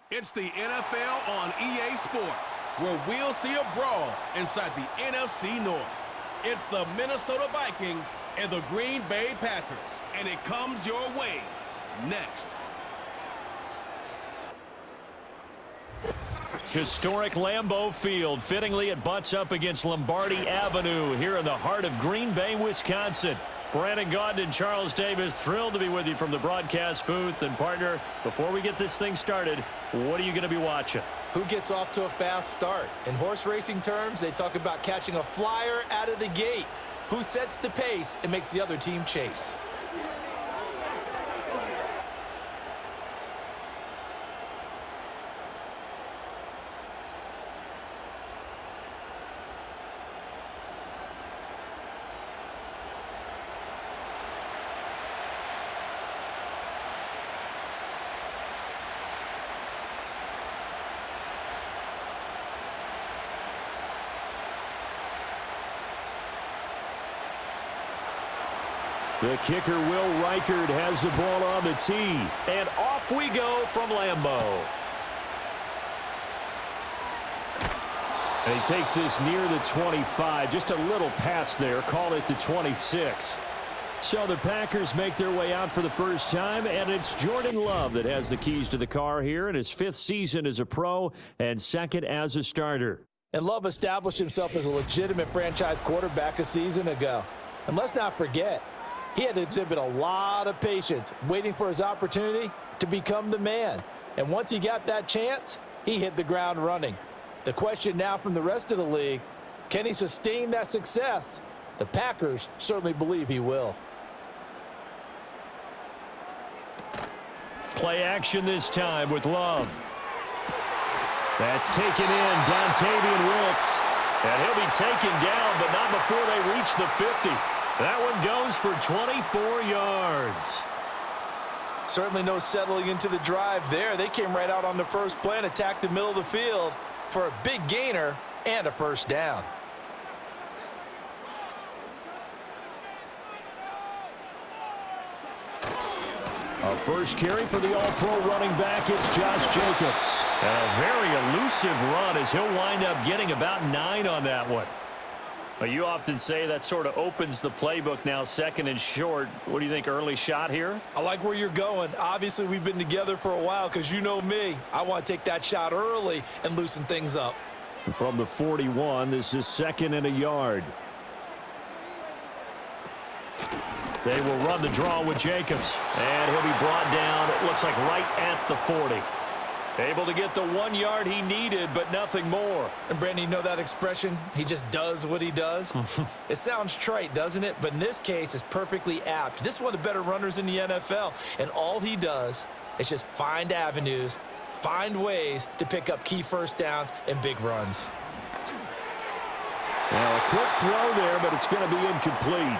It's the NFL on EA Sports, where we'll see a brawl inside the NFC North. It's the Minnesota Vikings and the Green Bay Packers, and it comes your way next. Historic Lambeau Field. Fittingly, it butts up against Lombardi Avenue here in the heart of Green Bay, Wisconsin. Brandon Gaudin and Charles Davis, thrilled to be with you from the broadcast booth. And, partner, before we get this thing started, what are you going to be watching? Who gets off to a fast start? In horse racing terms, they talk about catching a flyer out of the gate. Who sets the pace and makes the other team chase? The kicker, Will Reichard, has the ball on the tee. And off we go from Lambeau. And he takes this near the 25. Just a little pass there. Call it the 26. So the Packers make their way out for the first time, and it's Jordan Love that has the keys to the car here in his 5th season as a pro and 2nd as a starter. And Love established himself as a legitimate franchise quarterback a season ago. And let's not forget, he had to exhibit a lot of patience waiting for his opportunity to become the man. And once he got that chance, he hit the ground running. The question now from the rest of the league, can he sustain that success? The Packers certainly believe he will. Play action this time with Love. That's taken in, Dontavian Wilkes. And he'll be taken down, but not before they reach the 50. That one goes for 24 yards. Certainly no settling into the drive there. They came right out on the first play and attacked the middle of the field for a big gainer and a first down. A first carry for the all-pro running back, it's Josh Jacobs. And a very elusive run as he'll wind up getting about 9 on that one. Well, you often say that sort of opens the playbook now, 2nd and short. What do you think, early shot here? I like where you're going. Obviously, we've been together for a while because you know me. I want to take that shot early and loosen things up. And from the 41, this is 2nd and a yard. They will run the draw with Jacobs. And he'll be brought down, it looks like right at the 40. Able to get the 1 yard he needed, but nothing more. And, Brandon, you know that expression? He just does what he does? It sounds trite, doesn't it? But in this case, it's perfectly apt. This is one of the better runners in the NFL. And all he does is just find avenues, find ways to pick up key first downs and big runs. Well, a quick throw there, but it's going to be incomplete.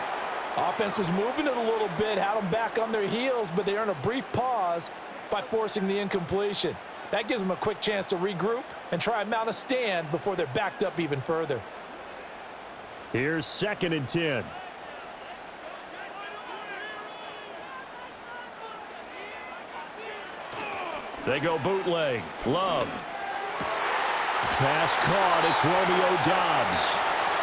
Offense was moving it a little bit, had them back on their heels, but they earned a brief pause by forcing the incompletion. That gives them a quick chance to regroup and try and mount a stand before they're backed up even further. Here's 2nd and 10. They go bootleg. Love. Pass caught. It's Romeo Doubs.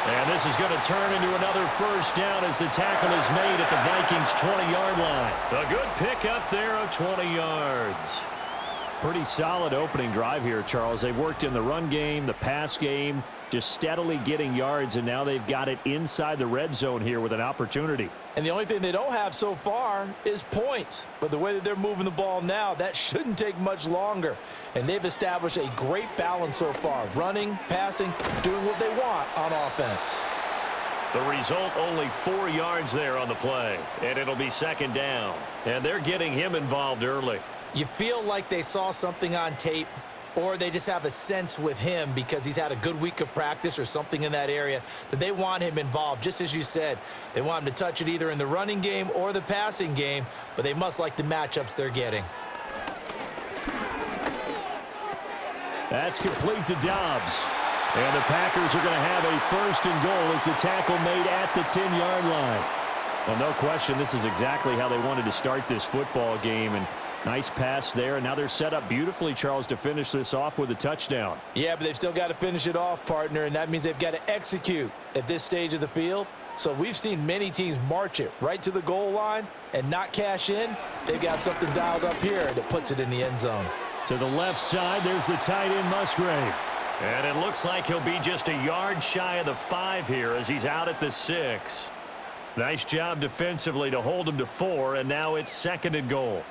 And this is going to turn into another first down as the tackle is made at the Vikings' 20-yard line. A good pick up there of 20 yards. Pretty solid opening drive here, Charles. They've worked in the run game, the pass game, just steadily getting yards, and now they've got it inside the red zone here with an opportunity. And the only thing they don't have so far is points. But the way that they're moving the ball now, that shouldn't take much longer. And they've established a great balance so far. Running, passing, doing what they want on offense. The result, only 4 yards there on the play. And it'll be 2nd down. And they're getting him involved early. You feel like they saw something on tape, or they just have a sense with him because he's had a good week of practice or something in that area that they want him involved. Just as you said, they want him to touch it either in the running game or the passing game, but they must like the matchups they're getting. That's complete to Doubs. And the Packers are going to have a 1st and goal as the tackle made at the 10-yard line. Well, no question, this is exactly how they wanted to start this football game. And Nice pass there, and now they're set up beautifully, Charles, to finish this off with a touchdown. Yeah, but they've still got to finish it off, partner, and that means they've got to execute at this stage of the field. So we've seen many teams march it right to the goal line and not cash in. They've got something dialed up here that puts it in the end zone. To the left side, there's the tight end Musgrave. And it looks like he'll be just a yard shy of the 5 here as he's out at the 6. Nice job defensively to hold him to 4, and now it's 2nd and goal.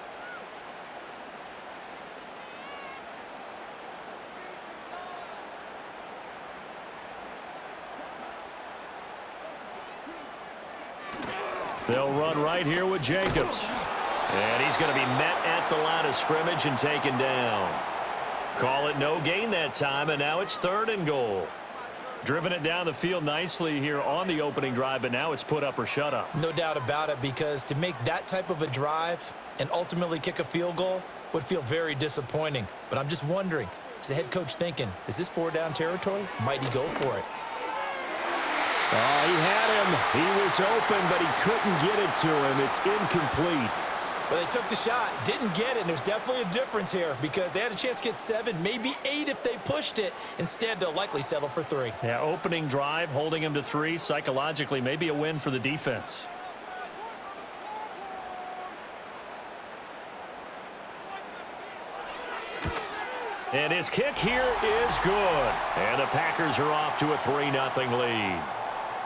They'll run right here with Jacobs. And he's going to be met at the line of scrimmage and taken down. Call it no gain that time, and now it's 3rd and goal. Driven it down the field nicely here on the opening drive, but now it's put up or shut up. No doubt about it, because to make that type of a drive and ultimately kick a field goal would feel very disappointing. But I'm just wondering, is the head coach thinking, is this 4-down territory? Might he go for it? Oh, he had him. He was open, but he couldn't get it to him. It's incomplete. Well, they took the shot, didn't get it, and there's definitely a difference here because they had a chance to get 7, maybe 8 if they pushed it. Instead, they'll likely settle for 3. Yeah, opening drive, holding him to 3, psychologically, maybe a win for the defense. And his kick here is good. And the Packers are off to a 3-0 lead.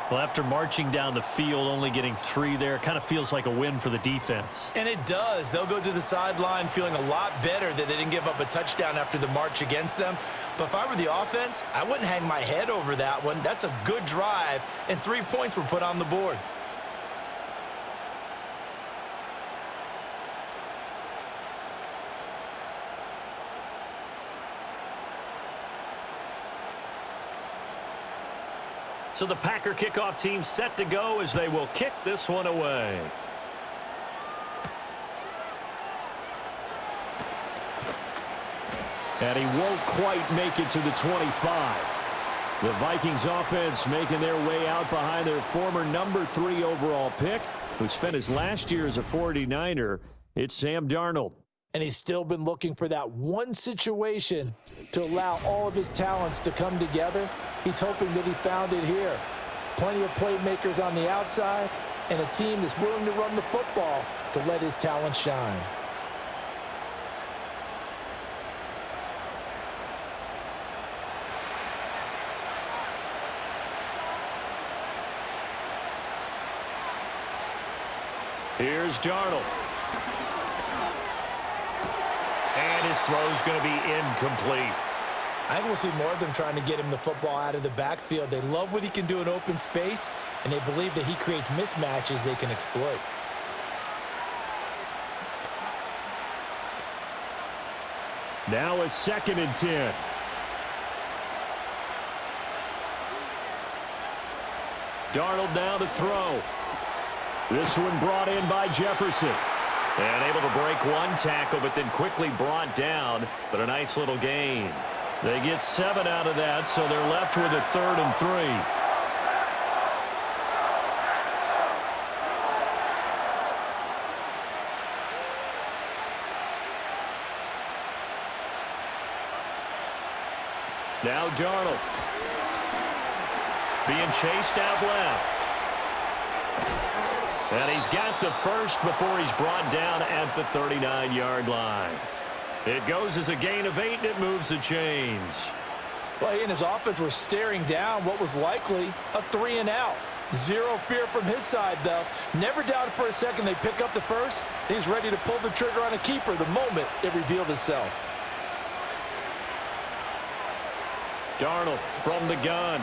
Well, after marching down the field, only getting 3 there, kind of feels like a win for the defense. And it does. They'll go to the sideline feeling a lot better that they didn't give up a touchdown after the march against them. But if I were the offense, I wouldn't hang my head over that one. That's a good drive, and 3 points were put on the board. So the Packer kickoff team set to go as they will kick this one away. And he won't quite make it to the 25. The Vikings offense making their way out behind their former number 3 overall pick, who spent his last year as a 49er. It's Sam Darnold. And he's still been looking for that one situation to allow all of his talents to come together. He's hoping that he found it here. Plenty of playmakers on the outside and a team that's willing to run the football to let his talent shine. Here's Darnold. And his throw's going to be incomplete. I think we'll see more of them trying to get him the football out of the backfield. They love what he can do in open space, and they believe that he creates mismatches they can exploit. Now a 2nd and 10. Darnold now to throw. This one brought in by Jefferson. And able to break 1 tackle, but then quickly brought down. But a nice little gain. They get 7 out of that, so they're left with a 3rd and 3. Now Darnold. Being chased out left. And he's got the first before he's brought down at the 39-yard line. It goes as a gain of 8, and it moves the chains. Well, he and his offense were staring down what was likely a 3-and-out. Zero fear from his side, though. Never doubted for a second they pick up the first. He's ready to pull the trigger on a keeper the moment it revealed itself. Darnold from the gun.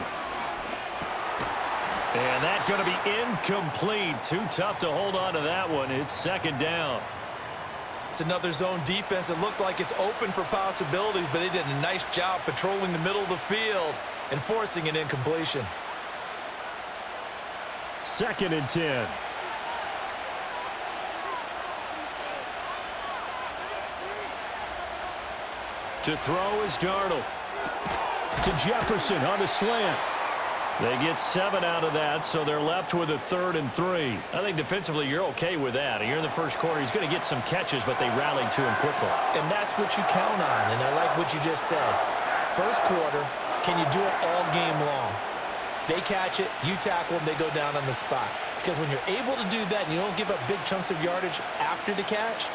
And that's going to be incomplete. Too tough to hold on to that one. It's 2nd down. It's another zone defense. It looks like it's open for possibilities, but they did a nice job patrolling the middle of the field and forcing an incompletion. 2nd and 10. To throw is Darnold. To Jefferson on the slant. They get 7 out of that, so they're left with a 3rd and 3. I think defensively you're okay with that. Here in the first quarter, he's going to get some catches, but they rallied to him quickly. And that's what you count on, and I like what you just said. First quarter, can you do it all game long? They catch it, you tackle them, they go down on the spot. Because when you're able to do that and you don't give up big chunks of yardage after the catch,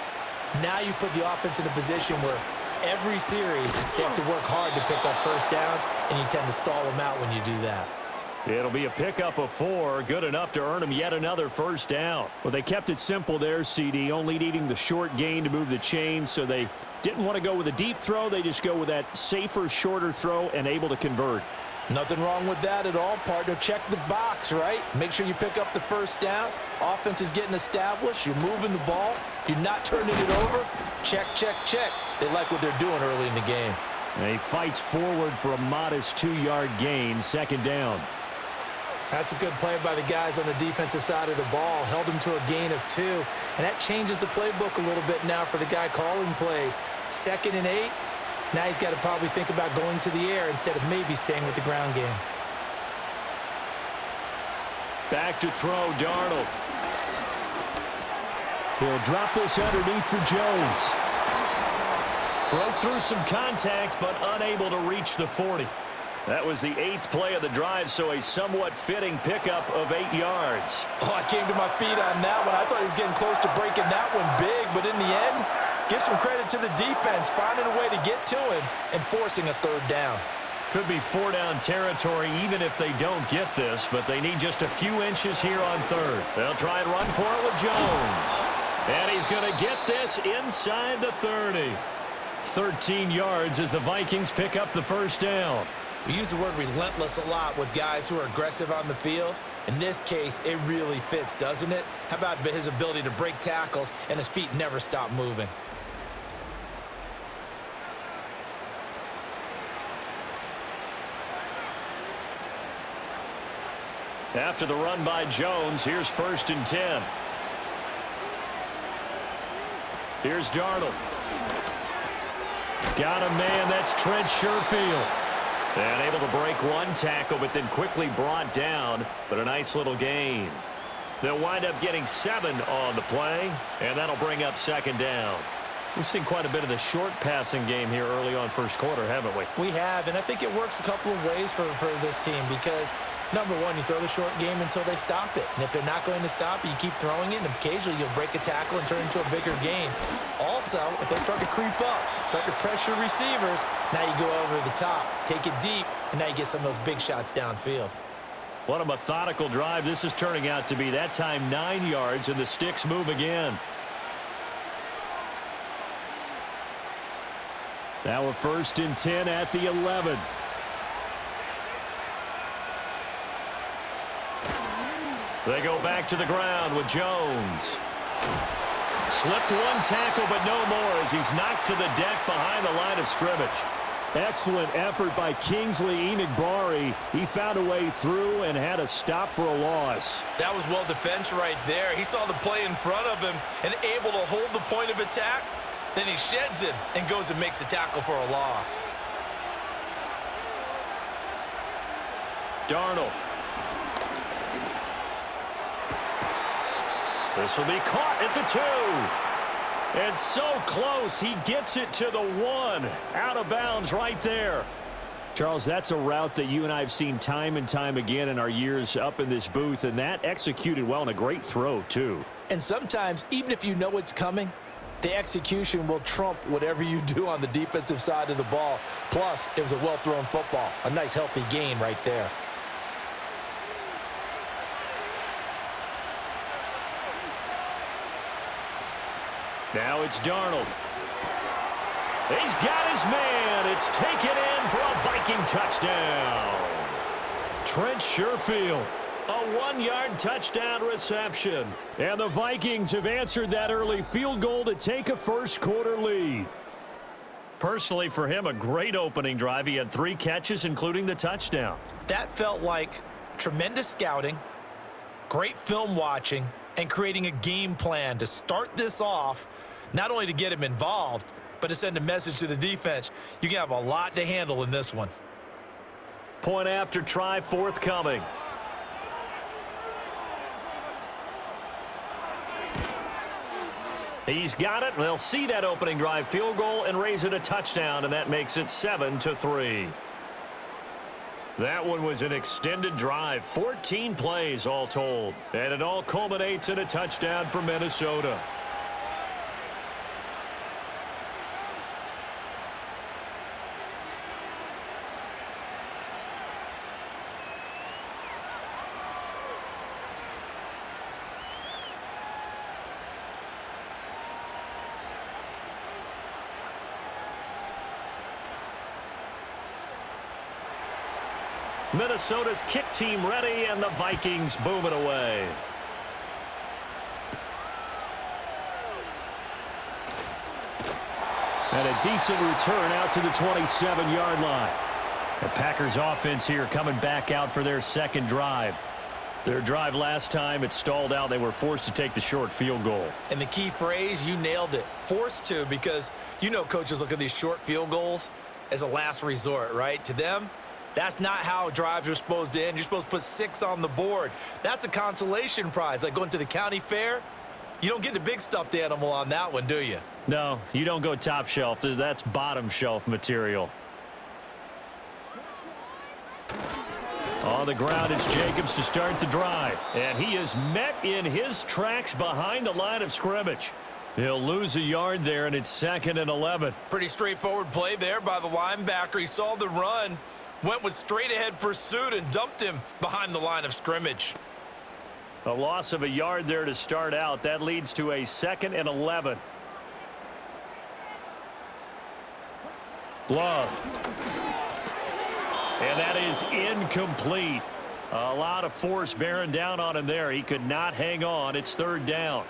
now you put the offense in a position where every series they have to work hard to pick up first downs, and you tend to stall them out when you do that. It'll be a pickup of 4, good enough to earn him yet another first down. Well, they kept it simple there, CD, only needing the short gain to move the chains, so they didn't want to go with a deep throw. They just go with that safer, shorter throw and able to convert. Nothing wrong with that at all, partner. Check the box, right? Make sure you pick up the first down. Offense is getting established. You're moving the ball. You're not turning it over. Check, check, check. They like what they're doing early in the game. And he fights forward for a modest 2-yard gain, 2nd down. That's a good play by the guys on the defensive side of the ball. Held them to a gain of 2. And that changes the playbook a little bit now for the guy calling plays. 2nd and 8. Now he's got to probably think about going to the air instead of maybe staying with the ground game. Back to throw, Darnold. He'll drop this underneath for Jones. Broke through some contact, but unable to reach the 40. That was the 8th play of the drive, so a somewhat fitting pickup of 8 yards. Oh, I came to my feet on that one. I thought he was getting close to breaking that one big, but in the end, give some credit to the defense, finding a way to get to him and forcing a 3rd down. Could be 4-down territory even if they don't get this, but they need just a few inches here on 3rd. They'll try and run for it with Jones. And he's going to get this inside the 30. 13 yards as the Vikings pick up the first down. We use the word relentless a lot with guys who are aggressive on the field. In this case, it really fits, doesn't it? How about his ability to break tackles and his feet never stop moving? After the run by Jones, here's 1st and 10. Here's Darnold. Got a man, that's Trent Sherfield. And able to break one tackle, but then quickly brought down, but a nice little gain. They'll wind up getting 7 on the play, and that'll bring up 2nd down. We've seen quite a bit of the short passing game here early on first quarter, haven't we? We have, and I think it works a couple of ways for this team because, number one, you throw the short game until they stop it. And if they're not going to stop it, you keep throwing it, and occasionally you'll break a tackle and turn it into a bigger gain. Also, if they start to creep up, start to pressure receivers, now you go over the top, take it deep, and now you get some of those big shots downfield. What a methodical drive this is turning out to be. That time 9 yards, and the sticks move again. Now a 1st and 10 at the 11. They go back to the ground with Jones. Slipped one tackle, but no more as he's knocked to the deck behind the line of scrimmage. Excellent effort by Kingsley Enagbari. He found a way through and had a stop for a loss. That was well defense right there. He saw the play in front of him and able to hold the point of attack. Then he sheds it and goes and makes a tackle for a loss. Darnold. This will be caught at the 2. And so close, he gets it to the 1. Out of bounds right there. Charles, that's a route that you and I have seen time and time again in our years up in this booth, and that executed well and a great throw, too. And sometimes, even if you know it's coming, the execution will trump whatever you do on the defensive side of the ball. Plus, it was a well-thrown football. A nice, healthy gain right there. Now it's Darnold. He's got his man. It's taken in for a Viking touchdown. Trent Sherfield. A 1-yard touchdown reception. And the Vikings have answered that early field goal to take a first quarter lead. Personally, for him, a great opening drive. He had 3 catches, including the touchdown. That felt like tremendous scouting, great film watching, and creating a game plan to start this off, not only to get him involved, but to send a message to the defense. You can have a lot to handle in this one. Point after try forthcoming. He's got it. They'll see that opening drive field goal and raise it a touchdown, and that makes it 7-3. That one was an extended drive, 14 plays all told, and it all culminates in a touchdown for Minnesota. Minnesota's kick team ready, and the Vikings boom it away. And a decent return out to the 27-yard line. The Packers offense here coming back out for their second drive. Their drive last time, it stalled out. They were forced to take the short field goal. And the key phrase, you nailed it, forced to, because you know coaches look at these short field goals as a last resort, right? To them, that's not how drives are supposed to end. You're supposed to put 6 on the board. That's a consolation prize. Like going to the county fair, you don't get the big stuffed animal on that one, do you? No, you don't go top shelf. That's bottom shelf material. On the ground, it's Jacobs to start the drive. And he is met in his tracks behind the line of scrimmage. He'll lose a yard there, and it's 2nd and 11. Pretty straightforward play there by the linebacker. He saw the run, went with straight-ahead pursuit, and dumped him behind the line of scrimmage. A loss of a yard there to start out. That leads to a 2nd and 11. Love. And that is incomplete. A lot of force bearing down on him there. He could not hang on. It's 3rd down.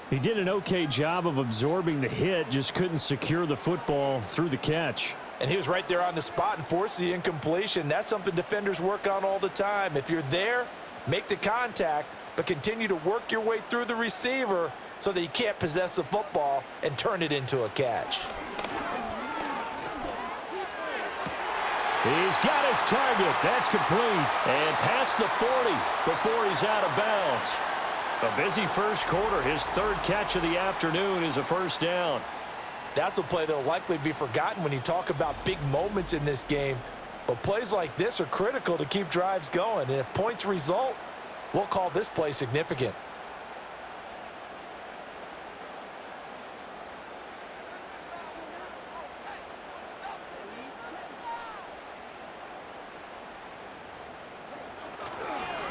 He did an okay job of absorbing the hit, just couldn't secure the football through the catch. And he was right there on the spot and forced the incompletion. That's something defenders work on all the time. If you're there, make the contact, but continue to work your way through the receiver so that he can't possess the football and turn it into a catch. He's got his target. That's complete. And past the 40 before he's out of bounds. A busy first quarter. His 3rd catch of the afternoon is a 1st down. That's a play that will likely be forgotten when you talk about big moments in this game. But plays like this are critical to keep drives going. And if points result, we'll call this play significant.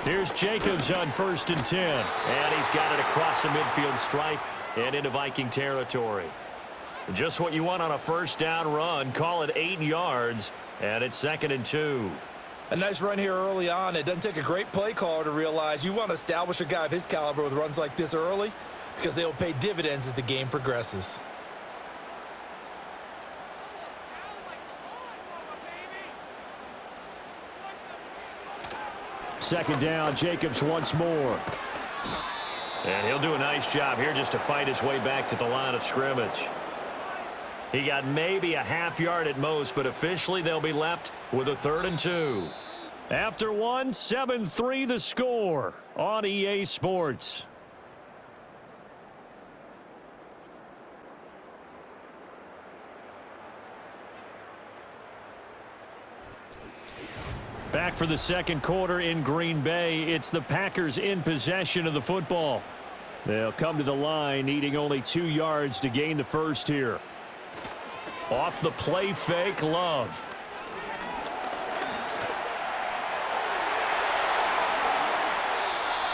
Here's Jacobs on 1st and 10. And he's got it across the midfield stripe and into Viking territory. Just what you want on a 1st down run. Call it 8 yards, and it's 2nd and 2. A nice run here early on. It doesn't take a great play caller to realize you want to establish a guy of his caliber with runs like this early because they will pay dividends as the game progresses. Second down, Jacobs once more. And he'll do a nice job here just to fight his way back to the line of scrimmage. He got maybe a half yard at most, but officially they'll be left with a 3rd and 2. After one, 7-3 the score on EA Sports. Back for the second quarter in Green Bay. It's the Packers in possession of the football. They'll come to the line, needing only 2 yards to gain the first here. Off the play fake, Love.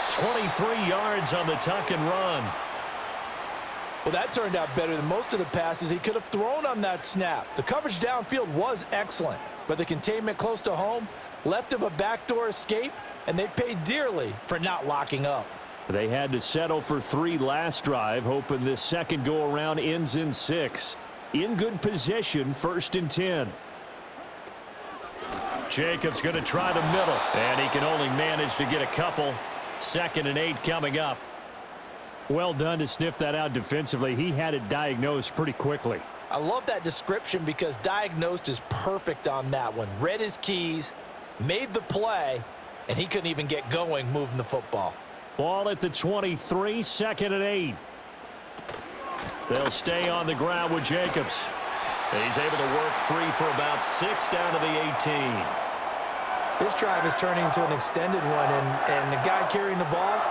"23 yards on the tuck and run." Well, that turned out better than most of the passes he could have thrown on that snap. The coverage downfield was excellent, but the containment close to home left him a backdoor escape, and they paid dearly for not locking up. They had to settle for 3 last drive, hoping this second go-around ends in 6. In good position, 1st and 10. Jacobs going to try the middle, and he can only manage to get a couple. 2nd and 8 coming up. Well done to sniff that out defensively. He had it diagnosed pretty quickly. I love that description because diagnosed is perfect on that one. Read his keys, made the play, and he couldn't even get going moving the football. Ball at the 23, 2nd and 8. They'll stay on the ground with Jacobs. He's able to work free for about 6 down to the 18. This drive is turning into an extended one, and the guy carrying the ball,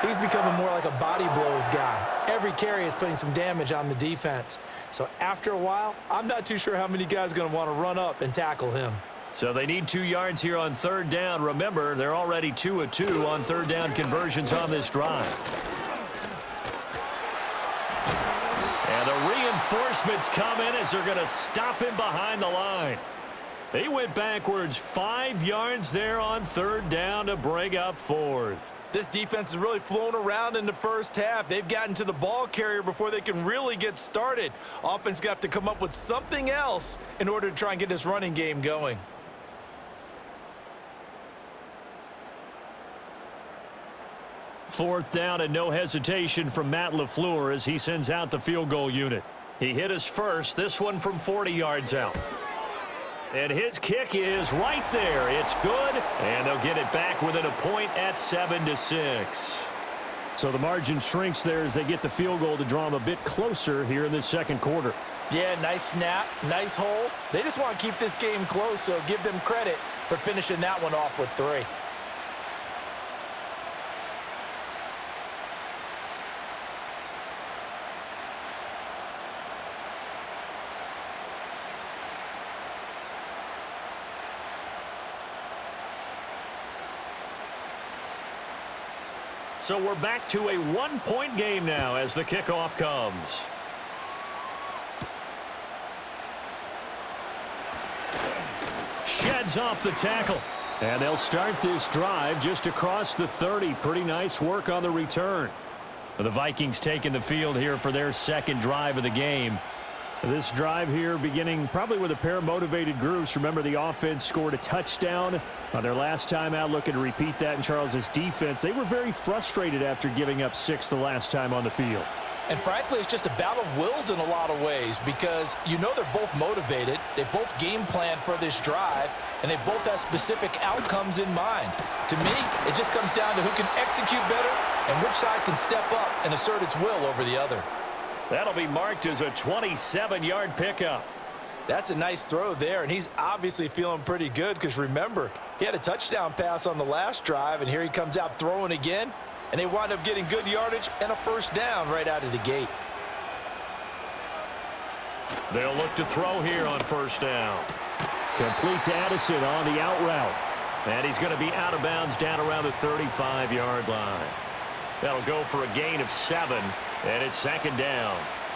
he's becoming more like a body blows guy. Every carry is putting some damage on the defense. So after a while, I'm not too sure how many guys are going to want to run up and tackle him. So they need 2 yards here on 3rd down. Remember, they're already 2 of 2 on 3rd down conversions on this drive. And the reinforcements come in as they're going to stop him behind the line. He went backwards 5 yards there on 3rd down to bring up 4th. This defense has really flown around in the first half. They've gotten to the ball carrier before they can really get started. Offense going to have to come up with something else in order to try and get this running game going. Fourth down and no hesitation from Matt LaFleur as he sends out the field goal unit. He hit us first, this one from 40 yards out. And his kick is right there. It's good, and they'll get it back within a point at 7-6. So the margin shrinks there as they get the field goal to draw them a bit closer here in this 2nd quarter. Yeah, nice snap, nice hole. They just want to keep this game close, so give them credit for finishing that one off with 3. So we're back to a 1-point game now as the kickoff comes. Sheds off the tackle. And they'll start this drive just across the 30. Pretty nice work on the return. The Vikings taking the field here for their 2nd drive of the game. This drive here beginning probably with a pair of motivated groups. Remember, the offense scored a touchdown on their last time out, looking to repeat that in Charles's defense. They were very frustrated after giving up 6 the last time on the field. And frankly, it's just a battle of wills in a lot of ways because you know they're both motivated. They both game plan for this drive, and they both have specific outcomes in mind. To me, it just comes down to who can execute better and which side can step up and assert its will over the other. That'll be marked as a 27-yard pickup. That's a nice throw there, and he's obviously feeling pretty good because remember, he had a touchdown pass on the last drive, and here he comes out throwing again, and they wind up getting good yardage and a 1st down right out of the gate. They'll look to throw here on 1st down. Complete to Addison on the out route. And he's going to be out of bounds down around the 35-yard line. That'll go for a gain of 7. And it's 2nd down.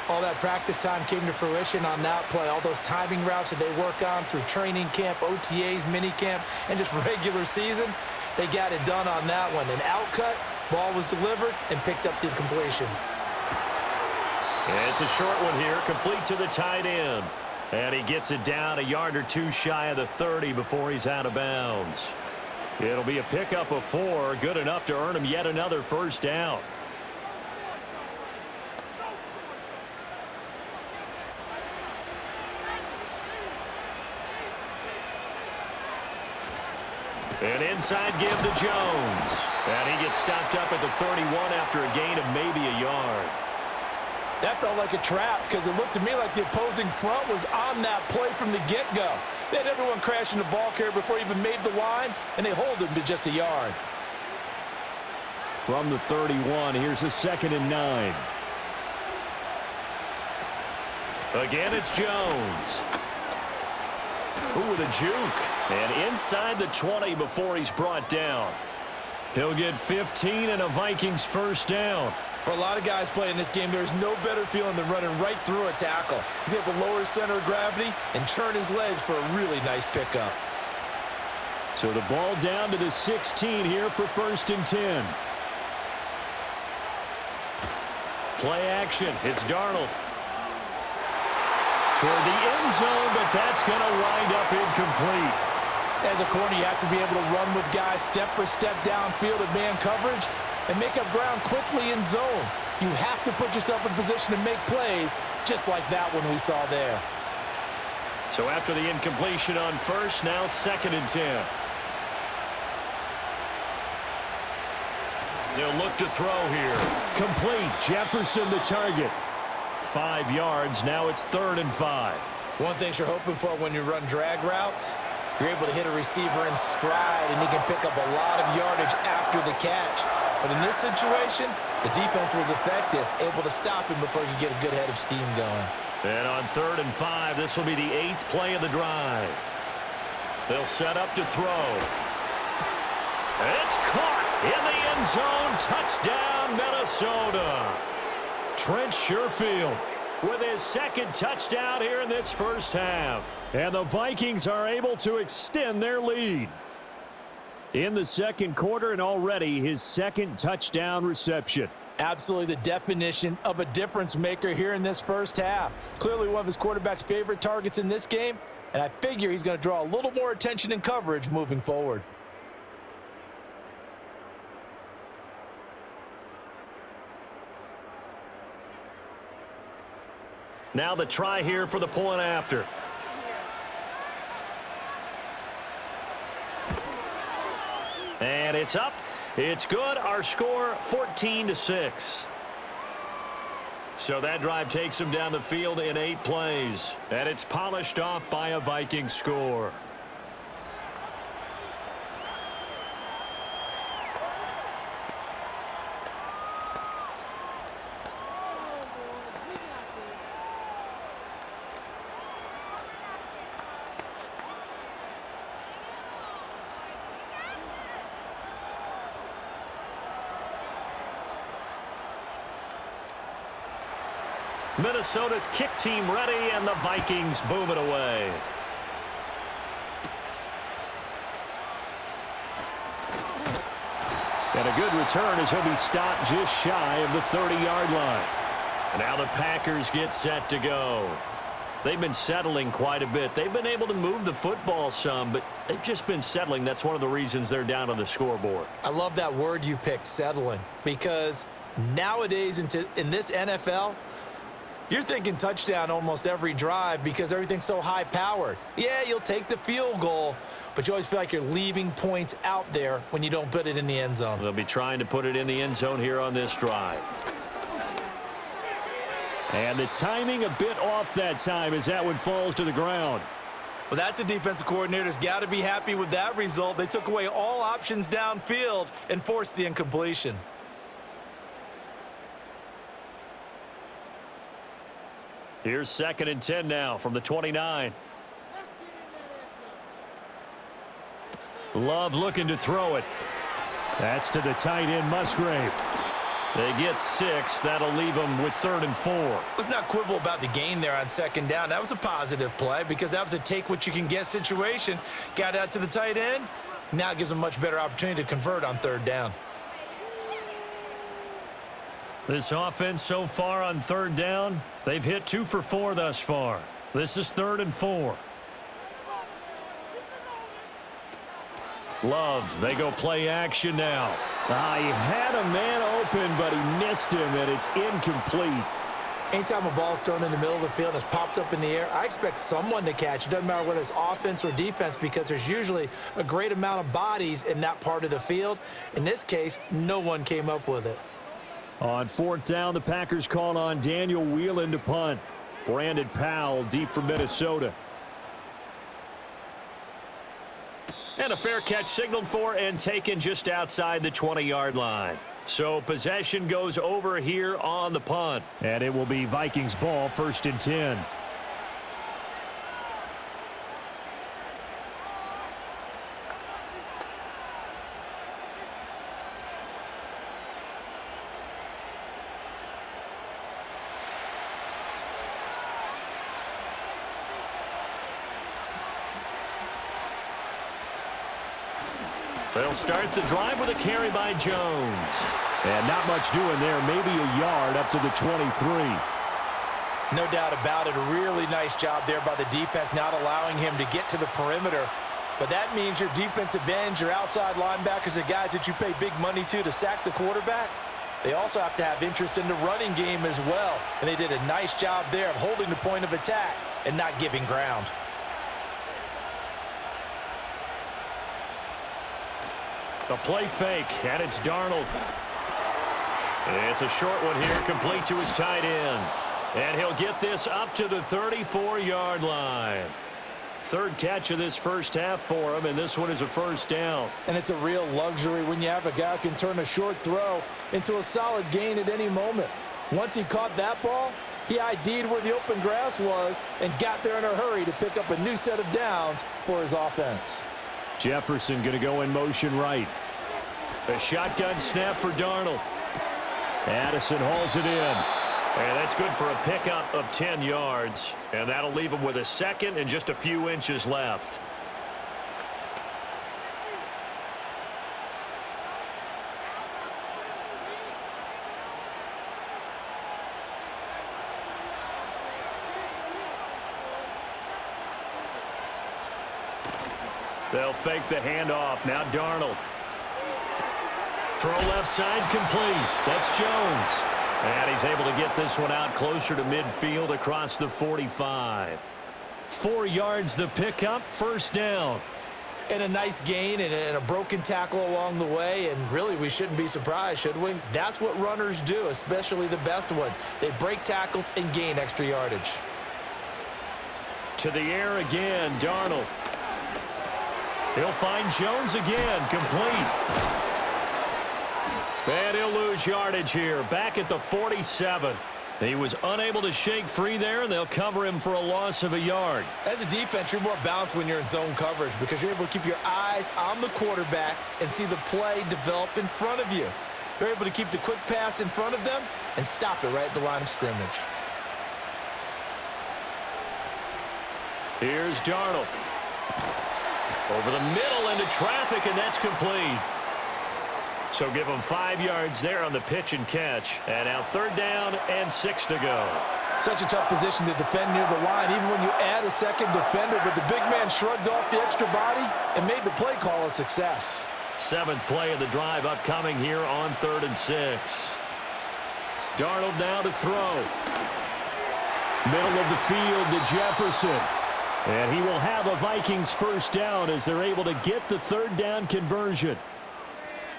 All that practice time came to fruition on that play. All those timing routes that they work on through training camp, OTAs, minicamp, and just regular season, they got it done on that one. An outcut, ball was delivered, and picked up the completion. And it's a short one here, complete to the tight end. And he gets it down a yard or 2 shy of the 30 before he's out of bounds. It'll be a pickup of 4, good enough to earn him yet another 1st down. An inside give to Jones. And he gets stopped up at the 31 after a gain of maybe a yard. That felt like a trap because it looked to me like the opposing front was on that play from the get-go. They had everyone crashing the ball carrier before he even made the line, and they hold him to just a yard. From the 31, here's a 2nd and 9. Again, it's Jones. Ooh, with a juke. And inside the 20 before he's brought down. He'll get 15 and a Vikings 1st down. For a lot of guys playing this game, there's no better feeling than running right through a tackle. He's able to lower his center of gravity and churn his legs for a really nice pickup. So the ball down to the 16 here for 1st and 10. Play action. It's Darnold. Toward the end zone, but that's going to wind up incomplete. As a corner, you have to be able to run with guys step for step downfield at man coverage and make up ground quickly in zone. You have to put yourself in position to make plays, just like that one we saw there. So after the incompletion on 1st, now 2nd and 10. They'll look to throw here. Complete. Jefferson the target. 5 yards. Now it's 3rd and 5. One thing you're hoping for when you run drag routes, you're able to hit a receiver in stride, and he can pick up a lot of yardage after the catch. But in this situation, the defense was effective, able to stop him before he could get a good head of steam going. And on 3rd and 5, this will be the 8th play of the drive. They'll set up to throw. It's caught in the end zone. Touchdown, Minnesota. Trent Sherfield with his 2nd touchdown here in this first half. And the Vikings are able to extend their lead in the 2nd quarter, and already his 2nd touchdown reception. Absolutely the definition of a difference maker here in this first half. Clearly one of his quarterback's favorite targets in this game, and I figure he's going to draw a little more attention and coverage moving forward. Now the try here for the point after. And it's up. It's good. Our score 14-6. So that drive takes them down the field in 8 plays. And it's polished off by a Viking score. Minnesota's kick team ready, and the Vikings boom it away. And a good return as he'll be stopped just shy of the 30-yard line. And now the Packers get set to go. They've been settling quite a bit. They've been able to move the football some, but they've just been settling. That's one of the reasons they're down on the scoreboard. I love that word you picked, settling, because nowadays in this NFL, you're thinking touchdown almost every drive because everything's so high-powered. Yeah, you'll take the field goal, but you always feel like you're leaving points out there when you don't put it in the end zone. They'll be trying to put it in the end zone here on this drive. And the timing a bit off that time as that one falls to the ground. Well, that's a defensive coordinator's got to be happy with that result. They took away all options downfield and forced the incompletion. Here's 2nd and 10 now from the 29. Love looking to throw it. That's to the tight end, Musgrave. They get 6. That'll leave them with 3rd and 4. Let's not quibble about the gain there on 2nd down. That was a positive play because that was a take-what-you-can-get situation. Got out to the tight end. Now it gives them a much better opportunity to convert on 3rd down. This offense so far on 3rd down, they've hit 2 for 4 thus far. This is 3rd and 4. Love, they go play action now. He had a man open, but he missed him, and it's incomplete. Anytime a ball's thrown in the middle of the field and it's popped up in the air, I expect someone to catch. It doesn't matter whether it's offense or defense because there's usually a great amount of bodies in that part of the field. In this case, no one came up with it. On 4th down, the Packers call on Daniel Whelan to punt. Brandon Powell deep for Minnesota. And a fair catch signaled for and taken just outside the 20-yard line. So possession goes over here on the punt. And it will be Vikings ball, 1st and 10. They'll start the drive with a carry by Jones. And not much doing there. Maybe a yard up to the 23. No doubt about it. A really nice job there by the defense, not allowing him to get to the perimeter. But that means your defensive ends, your outside linebackers, the guys that you pay big money to sack the quarterback, they also have to have interest in the running game as well. And they did a nice job there of holding the point of attack and not giving ground. A play fake, and it's Darnold. It's a short one here, complete to his tight end. And he'll get this up to the 34-yard line. Third catch of this first half for him, and this one is a first down. And it's a real luxury when you have a guy who can turn a short throw into a solid gain at any moment. Once he caught that ball, he ID'd where the open grass was and got there in a hurry to pick up a new set of downs for his offense. Jefferson going to go in motion right. A shotgun snap for Darnold. Addison hauls it in. And that's good for a pickup of 10 yards. And that'll leave him with a second and just a few inches left. They'll fake the handoff. Now Darnold. Throw left side complete. That's Jones. And he's able to get this one out closer to midfield across the 45. 4 yards the pickup, first down. And a nice gain and a broken tackle along the way, and really we shouldn't be surprised, should we? That's what runners do, especially the best ones. They break tackles and gain extra yardage. To the air again, Darnold. He'll find Jones again, complete. And he'll lose yardage here, back at the 47. He was unable to shake free there, and they'll cover him for a loss of a yard. As a defense, you're more balanced when you're in zone coverage because you're able to keep your eyes on the quarterback and see the play develop in front of you. You're able to keep the quick pass in front of them and stop it right at the line of scrimmage. Here's Darnold. Over the middle into traffic, and that's complete. So give him 5 yards there on the pitch and catch. And now third down and 6 to go. Such a tough position to defend near the line, even when you add a second defender. But the big man shrugged off the extra body and made the play call a success. 7th play of the drive upcoming here on 3rd and 6. Darnold now to throw. Middle of the field to Jefferson. And he will have a Vikings first down as they're able to get the third down conversion.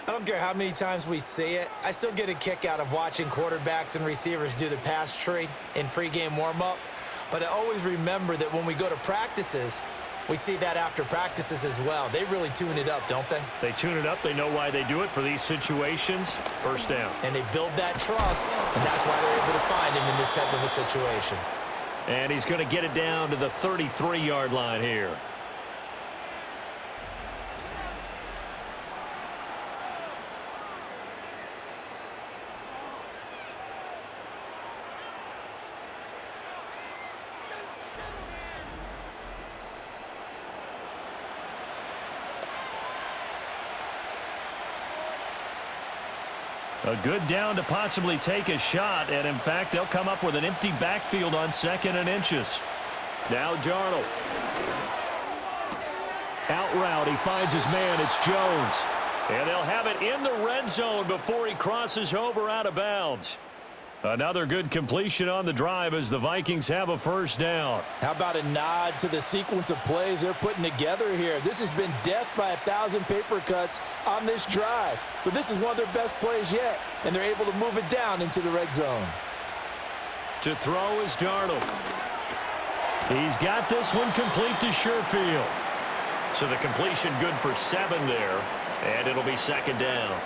I don't care how many times we see it. I still get a kick out of watching quarterbacks and receivers do the pass tree in pregame warm-up. But I always remember that when we go to practices, we see that after practices as well. They really tune it up, don't they? They tune it up. They know why they do it for these situations. First down. And they build that trust, and that's why they're able to find him in this type of a situation. And he's going to get it down to the 33-yard line here. A good down to possibly take a shot, and in fact, they'll come up with an empty backfield on 2nd and inches. Now Darnold. Out route, he finds his man, it's Jones. And they'll have it in the red zone before he crosses over out of bounds. Another good completion on the drive as the Vikings have a first down. How about a nod to the sequence of plays they're putting together here? This has been death by 1,000 paper cuts on this drive. But this is one of their best plays yet, and they're able to move it down into the red zone. To throw is Darnold. He's got this one complete to Sherfield. So the completion good for 7 there, and it'll be 2nd down.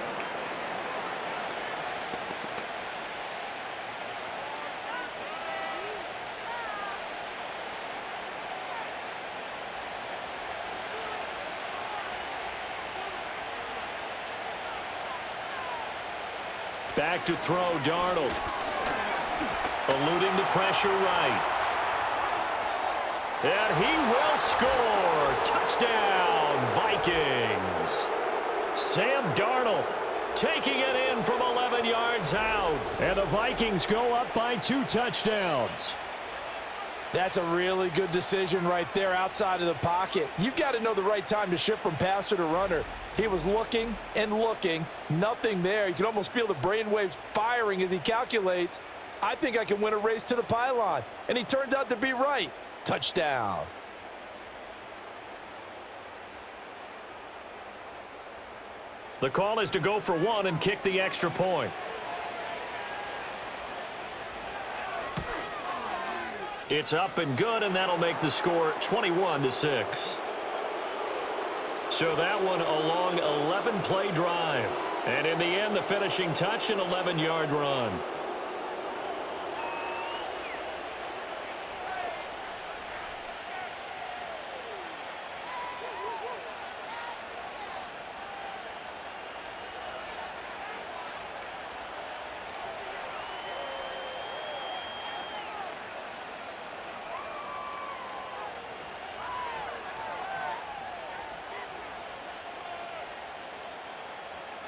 Back to throw, Darnold. Eluding the pressure right. And he will score. Touchdown, Vikings. Sam Darnold taking it in from 11 yards out. And the Vikings go up by 2 touchdowns. That's a really good decision right there outside of the pocket. You've got to know the right time to shift from passer to runner. He was looking and looking, nothing there. You can almost feel the brainwaves firing as he calculates, I think I can win a race to the pylon. And he turns out to be right. Touchdown. The call is to go for 1 and kick the extra point. It's up and good, and that'll make the score 21-6. So that one a long 11-play drive. And in the end, the finishing touch, an 11-yard run.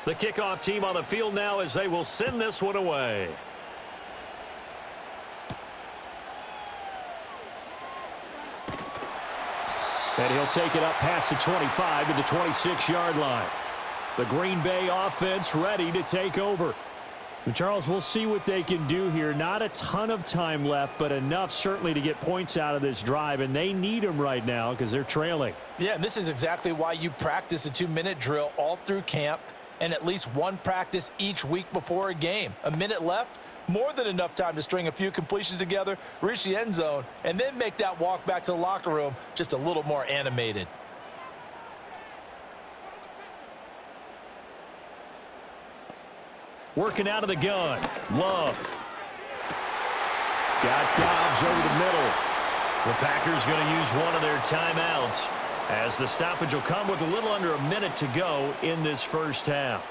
The kickoff team on the field now as they will send this one away. And he'll take it up past the 25 to the 26-yard line. The Green Bay offense ready to take over. And Charles, we'll see what they can do here. Not a ton of time left, but enough certainly to get points out of this drive, and they need them right now because they're trailing. Yeah, and this is exactly why you practice a 2-minute drill all through camp and at least one practice each week before a game. A minute left, more than enough time to string a few completions together, reach the end zone, and then make that walk back to the locker room just a little more animated. Working out of the gun. Love. Got Dobbs over the middle. The Packers going to use one of their timeouts as the stoppage will come with a little under a minute to go in this first half.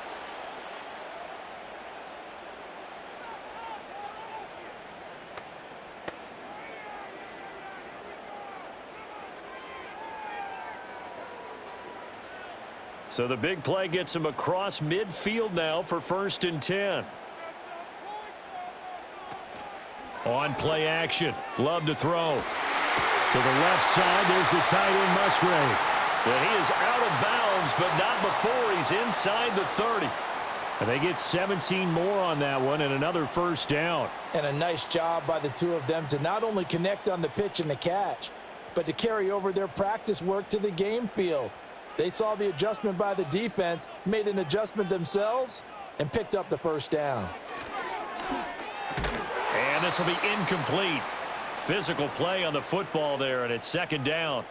So the big play gets him across midfield now for 1st and 10. On play action. Love to throw. To the left side, there's the tight end, Musgrave. And he is out of bounds, but not before he's inside the 30. And they get 17 more on that one and another first down. And a nice job by the two of them to not only connect on the pitch and the catch, but to carry over their practice work to the game field. They saw the adjustment by the defense, made an adjustment themselves, and picked up the first down. And this will be incomplete. Physical play on the football there, and it's 2nd down.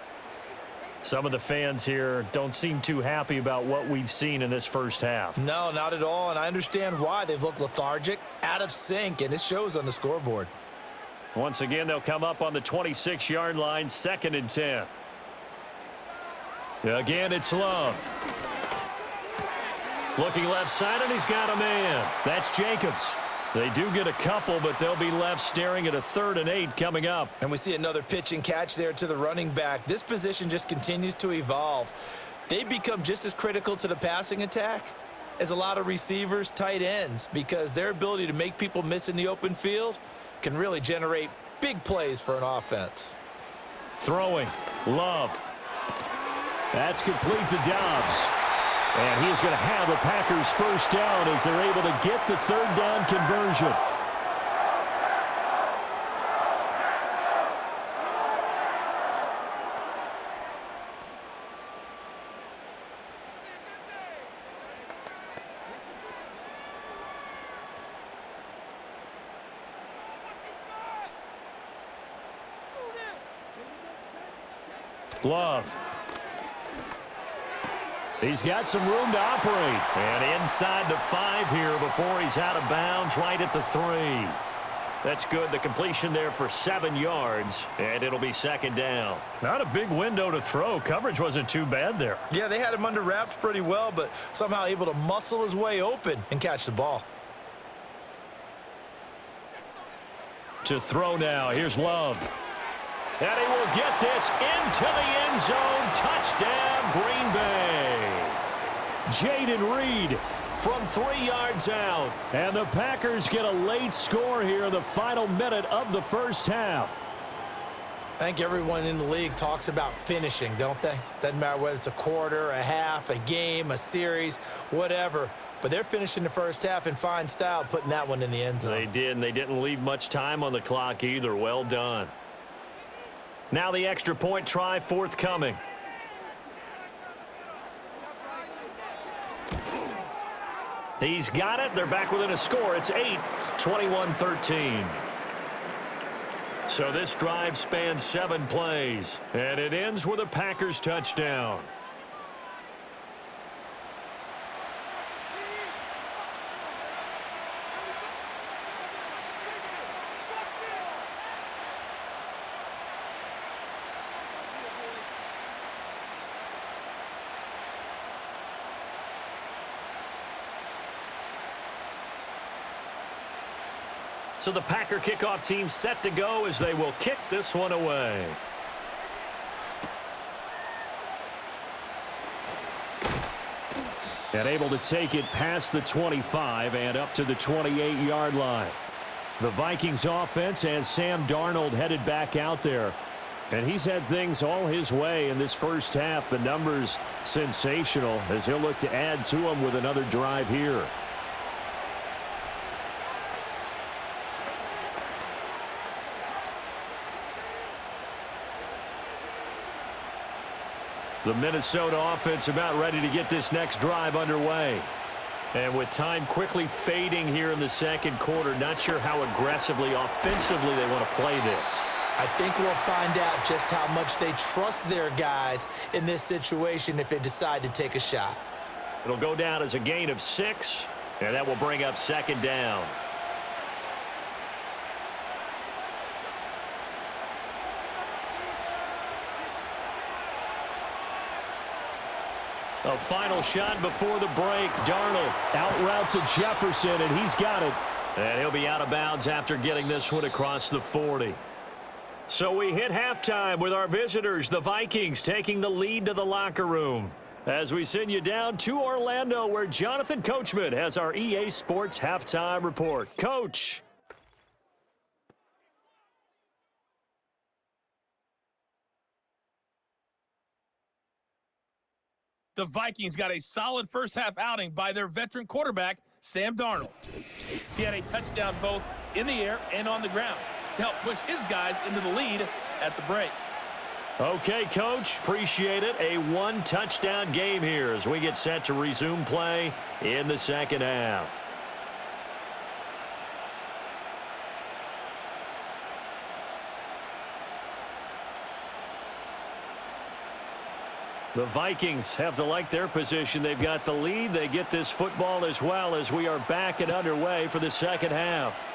Some of the fans here don't seem too happy about what we've seen in this first half. No, not at all, and I understand why. They've looked lethargic, out of sync, and it shows on the scoreboard. Once again, they'll come up on the 26-yard line, 2nd and 10. Again, it's Love. Looking left side, and he's got a man. That's Jacobs. They do get a couple, but they'll be left staring at a 3rd and 8 coming up. And we see another pitch and catch there to the running back. This position just continues to evolve. They become just as critical to the passing attack as a lot of receivers, tight ends, because their ability to make people miss in the open field can really generate big plays for an offense. Throwing. Love. That's complete to Dobbs. And he is going to have the Packers first down as they're able to get the 3rd down conversion. Love. He's got some room to operate. And inside the 5 here before he's out of bounds right at the 3. That's good. The completion there for 7 yards, and it'll be 2nd down. Not a big window to throw. Coverage wasn't too bad there. Yeah, they had him under wraps pretty well, but somehow able to muscle his way open and catch the ball. To throw now. Here's Love. And he will get this into the end zone. Touchdown, Green Bay. Jayden Reed from 3 yards out. And the Packers get a late score here in the final minute of the first half. I think everyone in the league talks about finishing, don't they? Doesn't matter whether it's a quarter, a half, a game, a series, whatever. But they're finishing the first half in fine style, putting that one in the end zone. They did, and they didn't leave much time on the clock either. Well done. Now the extra point try forthcoming. He's got it. They're back within a score. It's 8, 21-13. So this drive spans 7 plays, and it ends with a Packers touchdown. So the Packer kickoff team set to go as they will kick this one away. And able to take it past the 25 and up to the 28-yard line. The Vikings offense has Sam Darnold headed back out there. And he's had things all his way in this first half. The numbers sensational as he'll look to add to them with another drive here. The Minnesota offense about ready to get this next drive underway. And with time quickly fading here in the second quarter, not sure how aggressively, offensively they want to play this. I think we'll find out just how much they trust their guys in this situation if they decide to take a shot. It'll go down as a gain of 6, and that will bring up second down. A final shot before the break. Darnold Out route to Jefferson, and he's got it. And he'll be out of bounds after getting this one across the 40. So we hit halftime with our visitors, the Vikings, taking the lead to the locker room. As we send you down to Orlando, where Jonathan Coachman has our EA Sports halftime report. Coach. The Vikings got a solid first-half outing by their veteran quarterback, Sam Darnold. He had a touchdown both in the air and on the ground to help push his guys into the lead at the break. Okay, Coach, appreciate it. A 1-touchdown game here as we get set to resume play in the second half. The Vikings have to like their position. They've got the lead. They get this football as well as we are back and underway for the second half.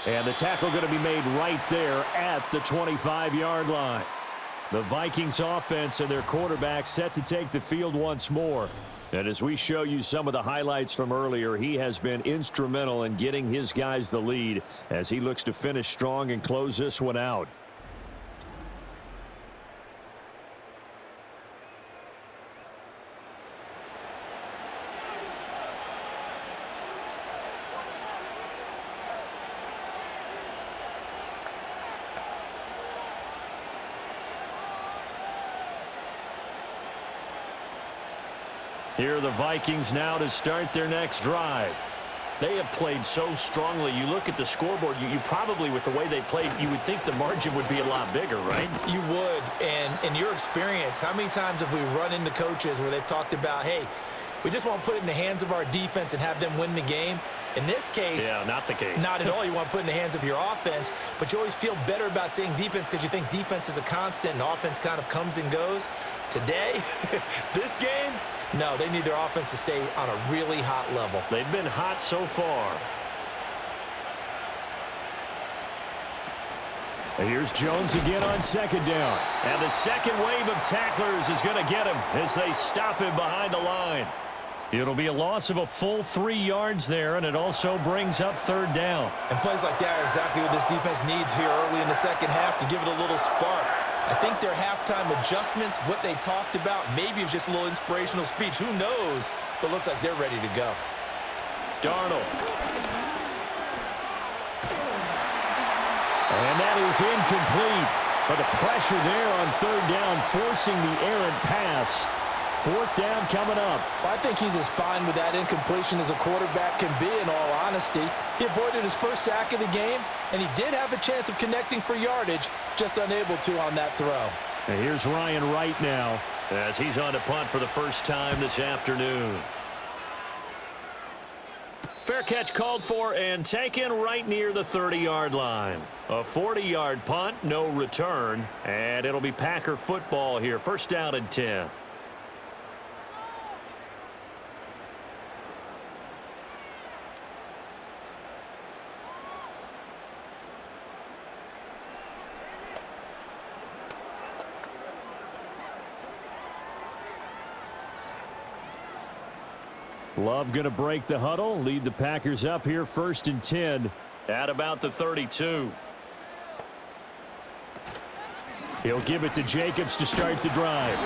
And the tackle going to be made right there at the 25-yard line. The Vikings offense and their quarterback set to take the field once more. And as we show you some of the highlights from earlier, he has been instrumental in getting his guys the lead as he looks to finish strong and close this one out. Here are the Vikings now to start their next drive. They have played so strongly. You look at the scoreboard, you probably, with the way they played, you would think the margin would be a lot bigger, right? You would. And in your experience, how many times have we run into coaches where they've talked about, hey, we just want to put it in the hands of our defense and have them win the game? In this case, yeah, not the case. Not at all. You want to put it in the hands of your offense, but you always feel better about saying defense because you think defense is a constant and offense kind of comes and goes. Today, this game, no, they need their offense to stay on a really hot level. They've been hot so far. And here's Jones again on second down. And the second wave of tacklers is going to get him as they stop him behind the line. It'll be a loss of a full 3 yards there, and it also brings up third down. And plays like that are exactly what this defense needs here early in the second half to give it a little spark. I think their halftime adjustments, what they talked about, maybe it was just a little inspirational speech. Who knows? But looks like they're ready to go. Darnold. And that is incomplete. But the pressure there on third down, forcing the errant pass. Fourth down coming up. Well, I think he's as fine with that incompletion as a quarterback can be, in all honesty. He avoided his first sack of the game, and he did have a chance of connecting for yardage, just unable to on that throw. And here's Ryan Wright now, as he's on to punt for the first time this afternoon. Fair catch called for and taken right near the 30-yard line. A 40-yard punt, no return, and it'll be Packer football here. First down and 10. Love going to break the huddle, lead the Packers up here, 1st and 10 at about the 32. He'll give it to Jacobs to start the drive.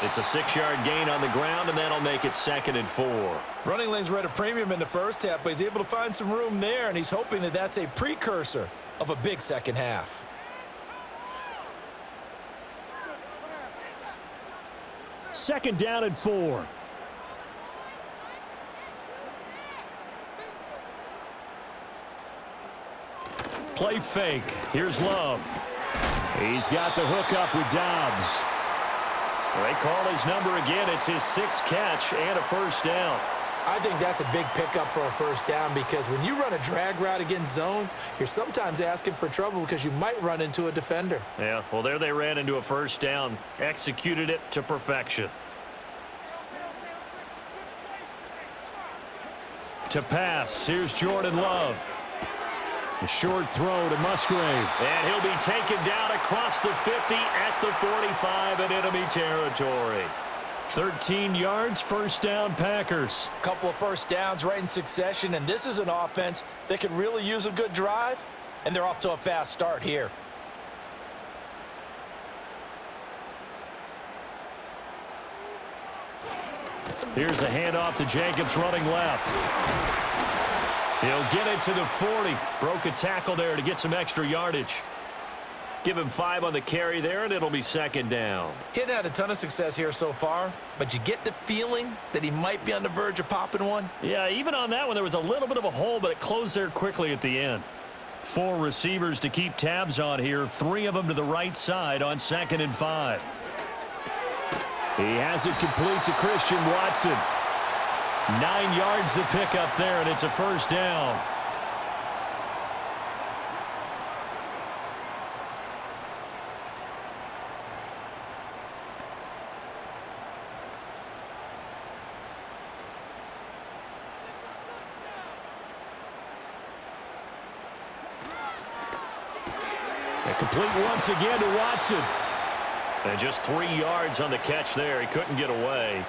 It's a 6-yard gain on the ground, and that'll make it 2nd and 4. Running lanes were at a premium in the first half, but he's able to find some room there, and he's hoping that that's a precursor of a big second half. Second down and 4. Play fake. Here's Love. He's got the hook up with Dobbs. They call his number again. It's his 6th catch and a first down. I think that's a big pickup for a first down because when you run a drag route against zone, you're sometimes asking for trouble because you might run into a defender. Yeah, well, there they ran into a first down. Executed it to perfection. To pass, here's Jordan Love. A short throw to Musgrave. And he'll be taken down across the 50 at the 45 in enemy territory. 13 yards, first down Packers. A couple of first downs right in succession, and this is an offense that could really use a good drive, and they're off to a fast start here. Here's a handoff to Jacobs running left. He'll get it to the 40. Broke a tackle there to get some extra yardage. Give him 5 on the carry there, and it'll be 2nd down. He hadn't had a ton of success here so far, but you get the feeling that he might be on the verge of popping one. Yeah, even on that one, there was a little bit of a hole, but it closed there quickly at the end. 4 receivers to keep tabs on here, 3 of them to the right side on 2nd and 5. He has it complete to Christian Watson. 9 yards to pick up there, and it's a first down. And complete once again to Watson. And just 3 yards on the catch there. He couldn't get away.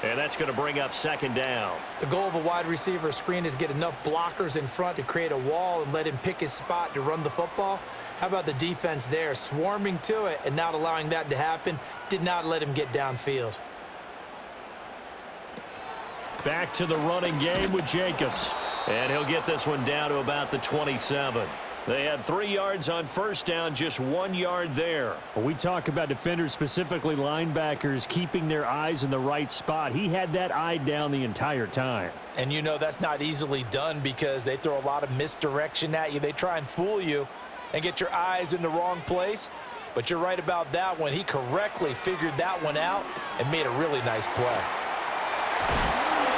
And that's going to bring up 2nd down. The goal of a wide receiver screen is get enough blockers in front to create a wall and let him pick his spot to run the football. How about the defense there, swarming to it and not allowing that to happen? Did not let him get downfield. Back to the running game with Jacobs. And he'll get this one down to about the 27. They had 3 yards on first down, just 1 yard there. When we talk about defenders, specifically linebackers, keeping their eyes in the right spot, he had that eye down the entire time. And you know that's not easily done because they throw a lot of misdirection at you. They try and fool you and get your eyes in the wrong place. But you're right about that one. He correctly figured that one out and made a really nice play.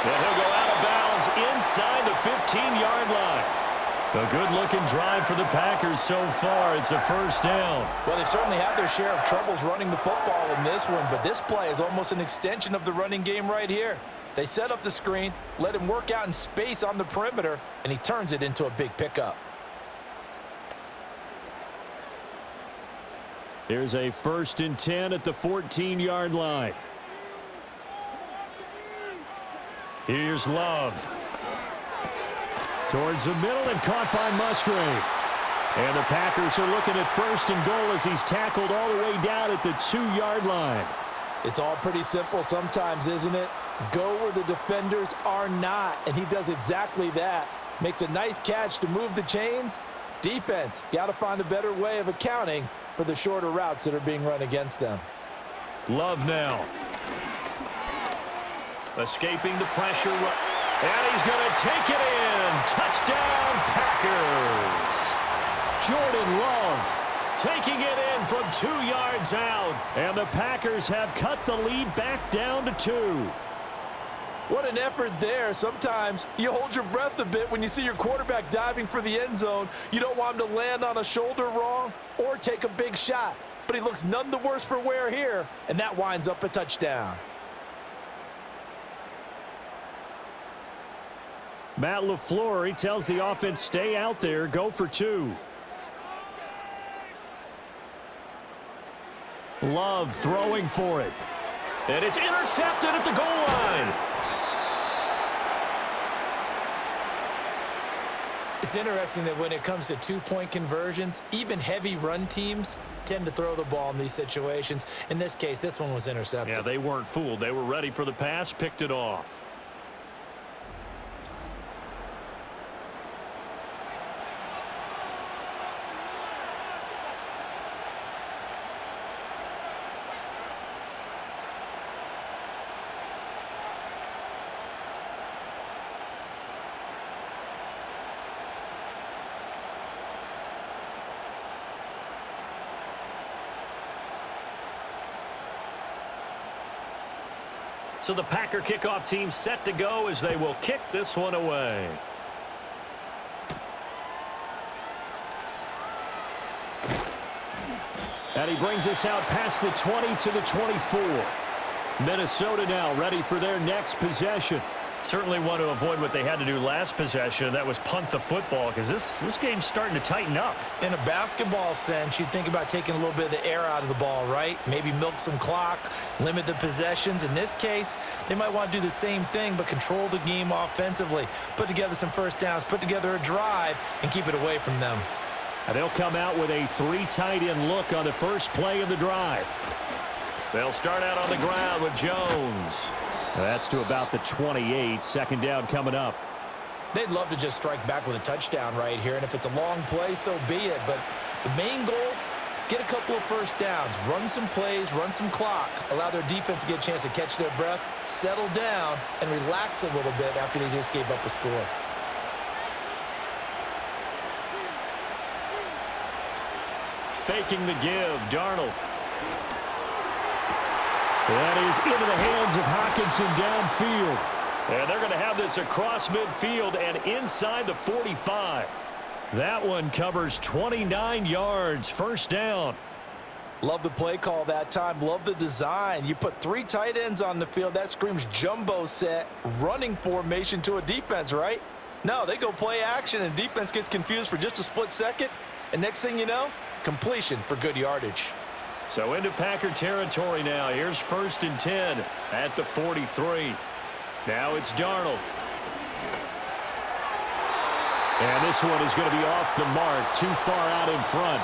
And he'll go out of bounds inside the 15-yard line. A good-looking drive for the Packers so far. It's a first down. Well, they certainly had their share of troubles running the football in this one, but this play is almost an extension of the running game right here. They set up the screen, let him work out in space on the perimeter, and he turns it into a big pickup. There's a 1st and 10 at the 14-yard line. Here's Love. Towards the middle and caught by Musgrave. And the Packers are looking at 1st and goal as he's tackled all the way down at the 2-yard line. It's all pretty simple sometimes, isn't it? Go where the defenders are not, and he does exactly that. Makes a nice catch to move the chains. Defense, got to find a better way of accounting for the shorter routes that are being run against them. Love now. Escaping the pressure. And he's going to take it in. Touchdown, Packers. Jordan Love taking it in from 2 yards out. And the Packers have cut the lead back down to 2. What an effort there. Sometimes you hold your breath a bit when you see your quarterback diving for the end zone. You don't want him to land on a shoulder wrong or take a big shot. But he looks none the worse for wear here, and that winds up a touchdown. Matt LaFleur, he tells the offense, stay out there, go for 2. Love throwing for it. And it's intercepted at the goal line. It's interesting that when it comes to two-point conversions, even heavy run teams tend to throw the ball in these situations. In this case, this one was intercepted. Yeah, they weren't fooled. They were ready for the pass, picked it off. So the Packer kickoff team set to go as they will kick this one away. And he brings us out past the 20 to the 24. Minnesota now ready for their next possession. Certainly want to avoid what they had to do last possession. That was punt the football, because this game's starting to tighten up. In a basketball sense, you think about taking a little bit of the air out of the ball, right? Maybe milk some clock, limit the possessions. In this case, they might want to do the same thing, but control the game offensively. Put together some first downs, put together a drive, and keep it away from them. And they'll come out with a 3 tight end look on the first play of the drive. They'll start out on the ground with Jones. That's to about the 28. Second down coming up. They'd love to just strike back with a touchdown right here, and if it's a long play, so be it. But the main goal, get a couple of first downs, run some plays, run some clock, allow their defense to get a chance to catch their breath, settle down, and relax a little bit after they just gave up a score. Faking the give, Darnold. That is into the hands of Hockenson downfield. And they're going to have this across midfield and inside the 45. That one covers 29 yards. First down. Love the play call that time. Love the design. You put 3 tight ends on the field. That screams jumbo set, running formation to a defense, right? No, they go play action, and defense gets confused for just a split second. And next thing you know, completion for good yardage. So into Packer territory now. Here's 1st and 10 at the 43. Now it's Darnold. And this one is going to be off the mark, too far out in front.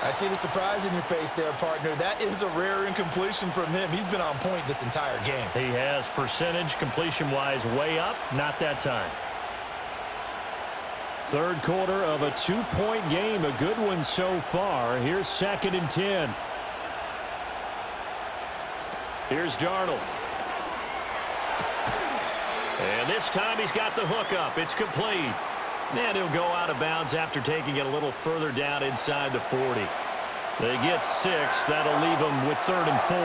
I see the surprise in your face there, partner. That is a rare incompletion from him. He's been on point this entire game. He has percentage completion-wise way up. Not that time. Third quarter of a 2-point game. A good one so far. Here's 2nd and 10. Here's Darnold. And this time he's got the hook up. It's complete. And he'll go out of bounds after taking it a little further down inside the 40. They get 6. That'll leave them with 3rd and 4.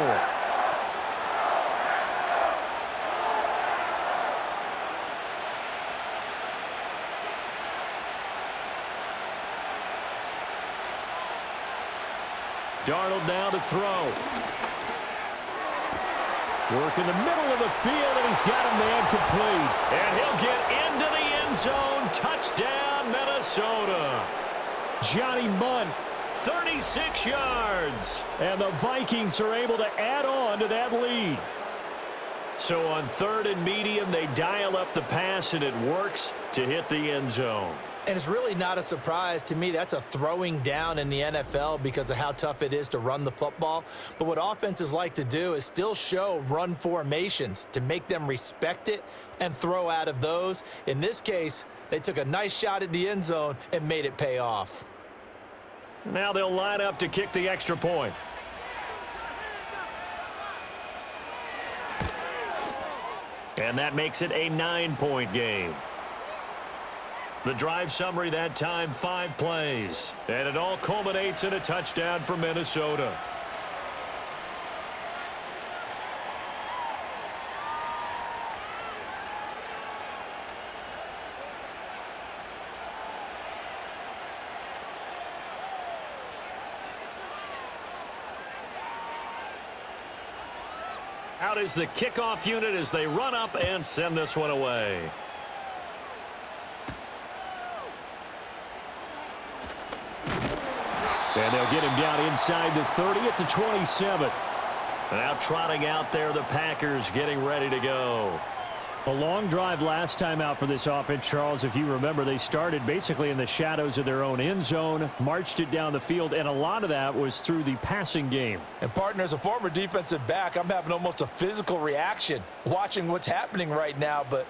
Darnold now to throw. Work in the middle of the field, and he's got a man complete. And he'll get into the end zone. Touchdown, Minnesota. Johnny Munn, 36 yards. And the Vikings are able to add on to that lead. So on 3rd and medium, they dial up the pass, and it works to hit the end zone. And it's really not a surprise to me. That's a throwing down in the NFL because of how tough it is to run the football. But what offenses like to do is still show run formations to make them respect it and throw out of those. In this case, they took a nice shot at the end zone and made it pay off. Now they'll line up to kick the extra point. And that makes it a 9-point game. The drive summary that time, 5 plays. And it all culminates in a touchdown for Minnesota. Out is the kickoff unit as they run up and send this one away. And they'll get him down inside the 30 at the 27. Now trotting out there, the Packers getting ready to go. A long drive last time out for this offense, Charles. If you remember, they started basically in the shadows of their own end zone, marched it down the field, and a lot of that was through the passing game. And partner, as a former defensive back, I'm having almost a physical reaction watching what's happening right now. But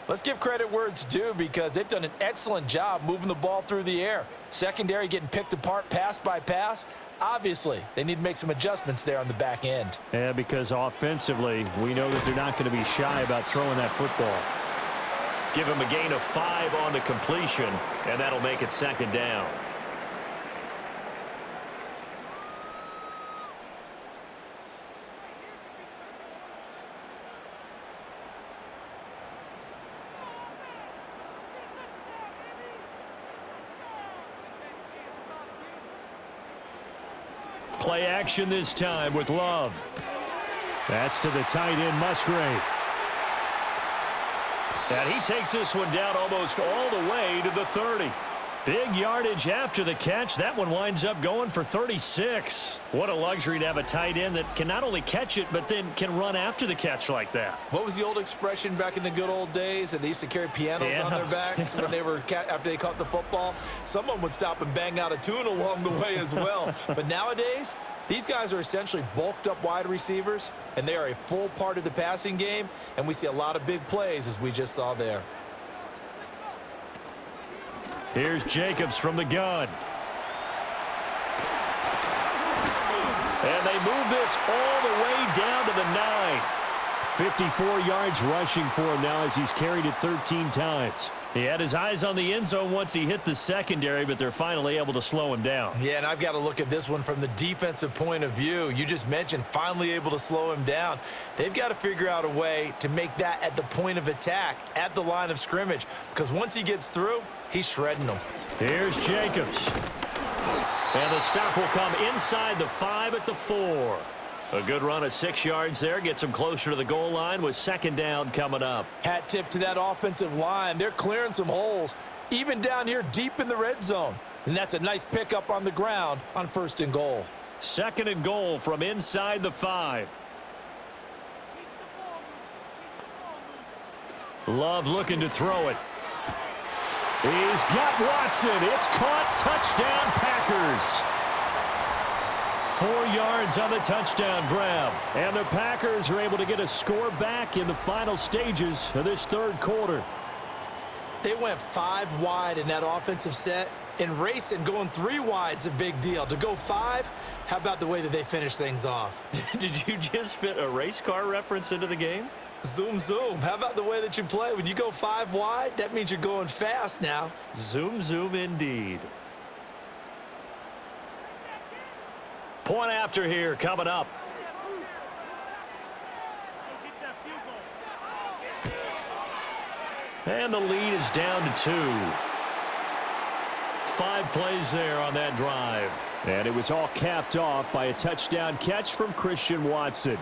let's give credit where it's due, because they've done an excellent job moving the ball through the air. Secondary getting picked apart pass by pass. Obviously, they need to make some adjustments there on the back end. Yeah, because offensively, we know that they're not going to be shy about throwing that football. Give him a gain of 5 on the completion, and that'll make it second down. Play action this time with Love. That's to the tight end, Musgrave. And he takes this one down almost all the way to the 30. Big yardage after the catch. That one winds up going for 36. What a luxury to have a tight end that can not only catch it, but then can run after the catch like that. What was the old expression back in the good old days? And they used to carry pianos on their backs when they were after they caught the football. Someone would stop and bang out a tune along the way as well. But nowadays, these guys are essentially bulked up wide receivers, and they are a full part of the passing game. And we see a lot of big plays, as we just saw there. Here's Jacobs from the gun. And they move this all the way down to the 9. 54 yards rushing for him now as he's carried it 13 times. He had his eyes on the end zone once he hit the secondary, but they're finally able to slow him down. Yeah, and I've got to look at this one from the defensive point of view. You just mentioned finally able to slow him down. They've got to figure out a way to make that at the point of attack, at the line of scrimmage, because once he gets through, he's shredding them. Here's Jacobs. And the stop will come inside the 5 at the 4. A good run of 6 yards there. Gets him closer to the goal line with second down coming up. Hat tip to that offensive line. They're clearing some holes, even down here deep in the red zone. And that's a nice pickup on the ground on 1st and goal. 2nd and goal from inside the 5. Love looking to throw it. He's got Watson. It's caught. Touchdown, Packers. 4 yards on the touchdown grab. And the Packers are able to get a score back in the final stages of this 3rd quarter. They went 5 wide in that offensive set. And racing, going 3 wide's a big deal. To go 5, how about the way that they finish things off? Did you just fit a race car reference into the game? Zoom, zoom. How about the way that you play? When you go 5 wide, that means you're going fast now. Zoom, zoom indeed. Point after here coming up. And the lead is down to 2. 5 plays there on that drive. And it was all capped off by a touchdown catch from Christian Watson.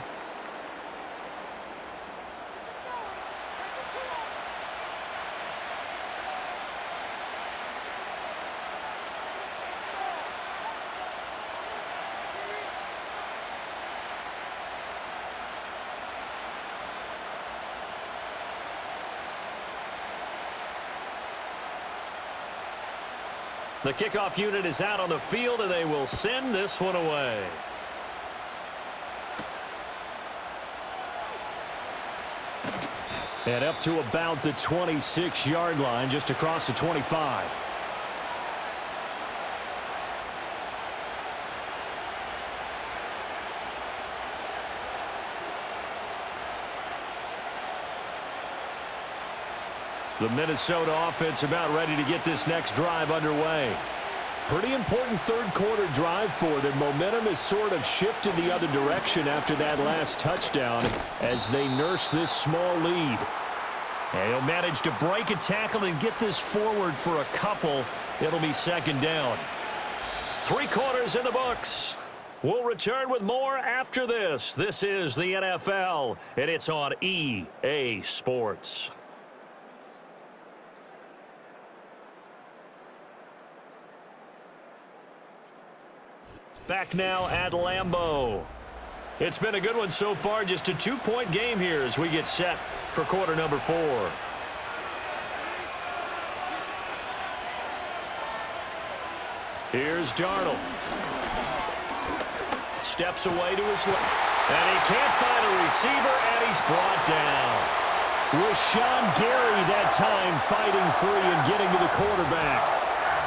The kickoff unit is out on the field, and they will send this one away. And up to about the 26-yard line, just across the 25. The Minnesota offense about ready to get this next drive underway. Pretty important 3rd quarter drive for them. Momentum has sort of shifted the other direction after that last touchdown as they nurse this small lead. And he'll manage to break a tackle and get this forward for a couple. It'll be second down. 3 quarters in the books. We'll return with more after this. This is the NFL, and it's on EA Sports. Back now at Lambeau. It's been a good one so far. Just a 2-point game here as we get set for quarter number 4. Here's Darnold. Steps away to his left. And he can't find a receiver, and he's brought down. Rashawn Gary that time fighting free and getting to the quarterback.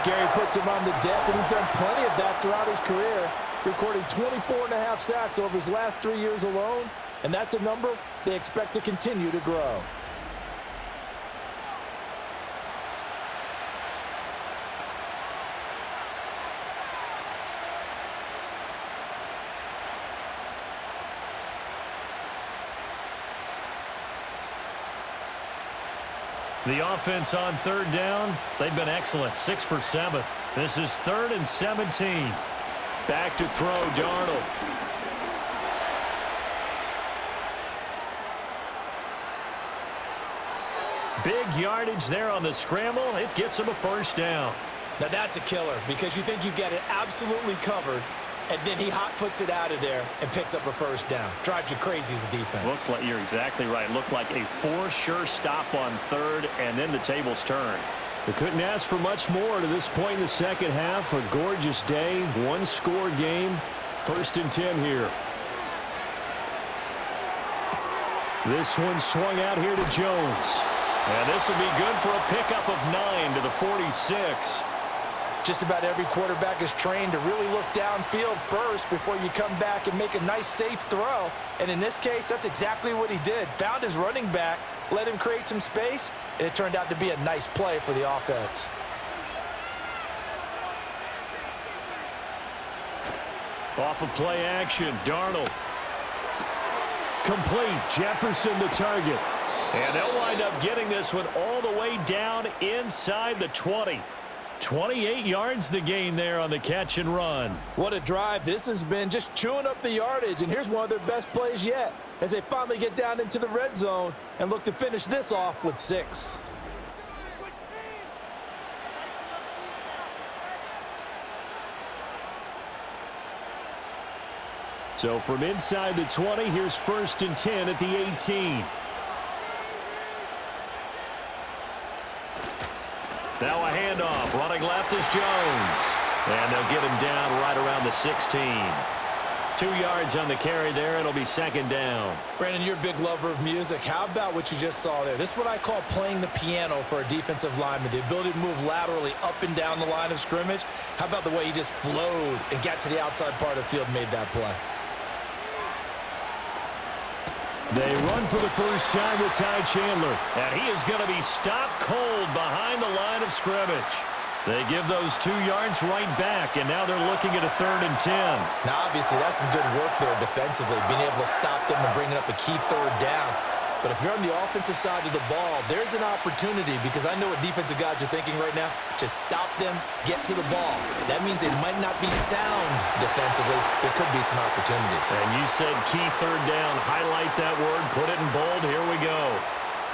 Gary puts him on the deck, and he's done plenty of that throughout his career, recording 24.5 sacks over his last 3 years alone, and that's a number they expect to continue to grow. The offense on third down, they've been excellent, 6 for 7. This is 3rd and 17. Back to throw, Darnold. Big yardage there on the scramble. It gets him a first down. Now that's a killer because you think you've got it absolutely covered, and then he hot-foots it out of there and picks up a first down. Drives you crazy as a defense. Looks like you're exactly right. Looked like a for-sure stop on third, and then the tables turned. We couldn't ask for much more to this point in the second half. A gorgeous day, one-score game. 1st and 10 here. This one swung out here to Jones. And this will be good for a pickup of 9 to the 46. Just about every quarterback is trained to really look downfield first before you come back and make a nice, safe throw. And in this case, that's exactly what he did. Found his running back, let him create some space, and it turned out to be a nice play for the offense. Off of play action, Darnold. Complete. Jefferson the target. And they'll wind up getting this one all the way down inside the 20. 28 yards the gain there on the catch and run. What a drive this has been, just chewing up the yardage. And here's one of their best plays yet as they finally get down into the red zone and look to finish this off with 6. So from inside the 20, here's 1st and 10 at the 18. Now a handoff. Running left is Jones. And they'll get him down right around the 16. 2 yards on the carry there. It'll be 2nd down. Brandon, you're a big lover of music. How about what you just saw there? This is what I call playing the piano for a defensive lineman. The ability to move laterally up and down the line of scrimmage. How about the way he just flowed and got to the outside part of the field and made that play? They run for the first time with Ty Chandler. And he is going to be stopped cold behind the line of scrimmage. They give those 2 yards right back, and now they're looking at a 3rd and 10. Now, obviously, that's some good work there defensively, being able to stop them and bringing up a key 3rd down. But if you're on the offensive side of the ball, there's an opportunity because I know what defensive guys are thinking right now. Just stop them, get to the ball. That means they might not be sound defensively. There could be some opportunities. And you said key 3rd down. Highlight that word. Put it in bold. Here we go.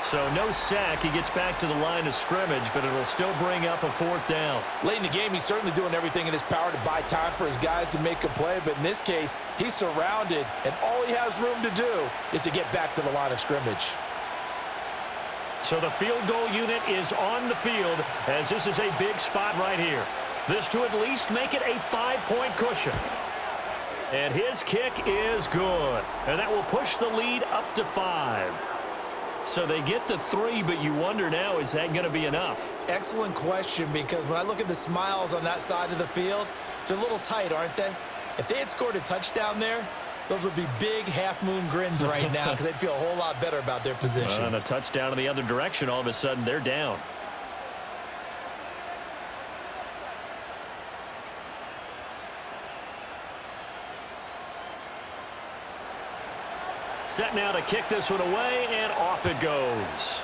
So no sack. He gets back to the line of scrimmage, but it'll still bring up a 4th down. Late in the game, he's certainly doing everything in his power to buy time for his guys to make a play. But in this case, he's surrounded, and all he has room to do is to get back to the line of scrimmage. So the field goal unit is on the field as this is a big spot right here. This to at least make it a 5-point cushion. And his kick is good. And that will push the lead up to 5. So they get to 3, but you wonder now, is that going to be enough? Excellent question, because when I look at the smiles on that side of the field, they're a little tight, aren't they? If they had scored a touchdown there, those would be big half-moon grins right now because they'd feel a whole lot better about their position. And a touchdown in the other direction, all of a sudden they're down. Set now to kick this one away, and off it goes.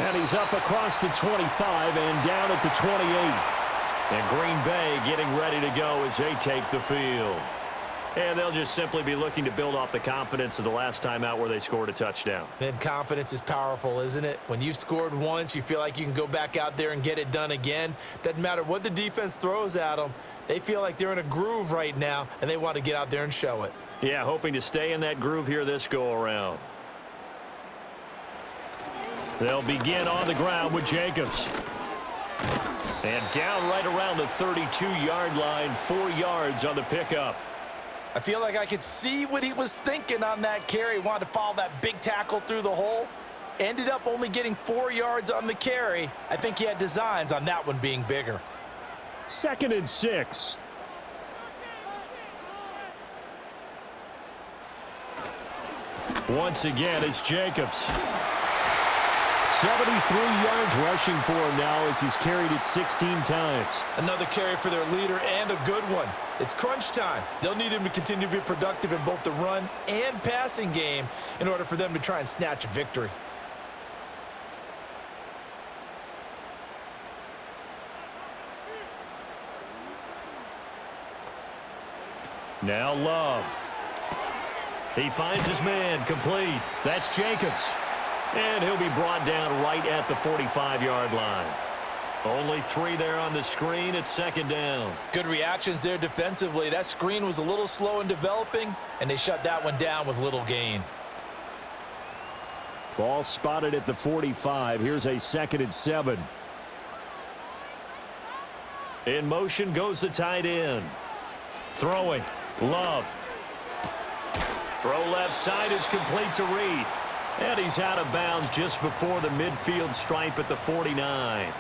And he's up across the 25 and down at the 28. And Green Bay getting ready to go as they take the field. And they'll just simply be looking to build off the confidence of the last time out where they scored a touchdown. And confidence is powerful, isn't it? When you've scored once, you feel like you can go back out there and get it done again. Doesn't matter what the defense throws at them. They feel like they're in a groove right now, and they want to get out there and show it. Yeah, hoping to stay in that groove here this go-around. They'll begin on the ground with Jacobs. And down right around the 32-yard line, 4 yards on the pickup. I feel like I could see what he was thinking on that carry. Wanted to follow that big tackle through the hole. Ended up only getting 4 yards on the carry. I think he had designs on that one being bigger. 2nd and 6. Once again, it's Jacobs. 73 yards rushing for him now as he's carried it 16 times. Another carry for their leader and a good one. It's crunch time. They'll need him to continue to be productive in both the run and passing game in order for them to try and snatch a victory. Now Love. He finds his man, complete. That's Jacobs. And he'll be brought down right at the 45-yard line. Only 3 there on the screen. It's 2nd down. Good reactions there defensively. That screen was a little slow in developing, and they shut that one down with little gain. Ball spotted at the 45. Here's a 2nd and 7. In motion goes the tight end. Throwing. Love. Throw left side is complete to Reed. And he's out of bounds just before the midfield stripe at the 49.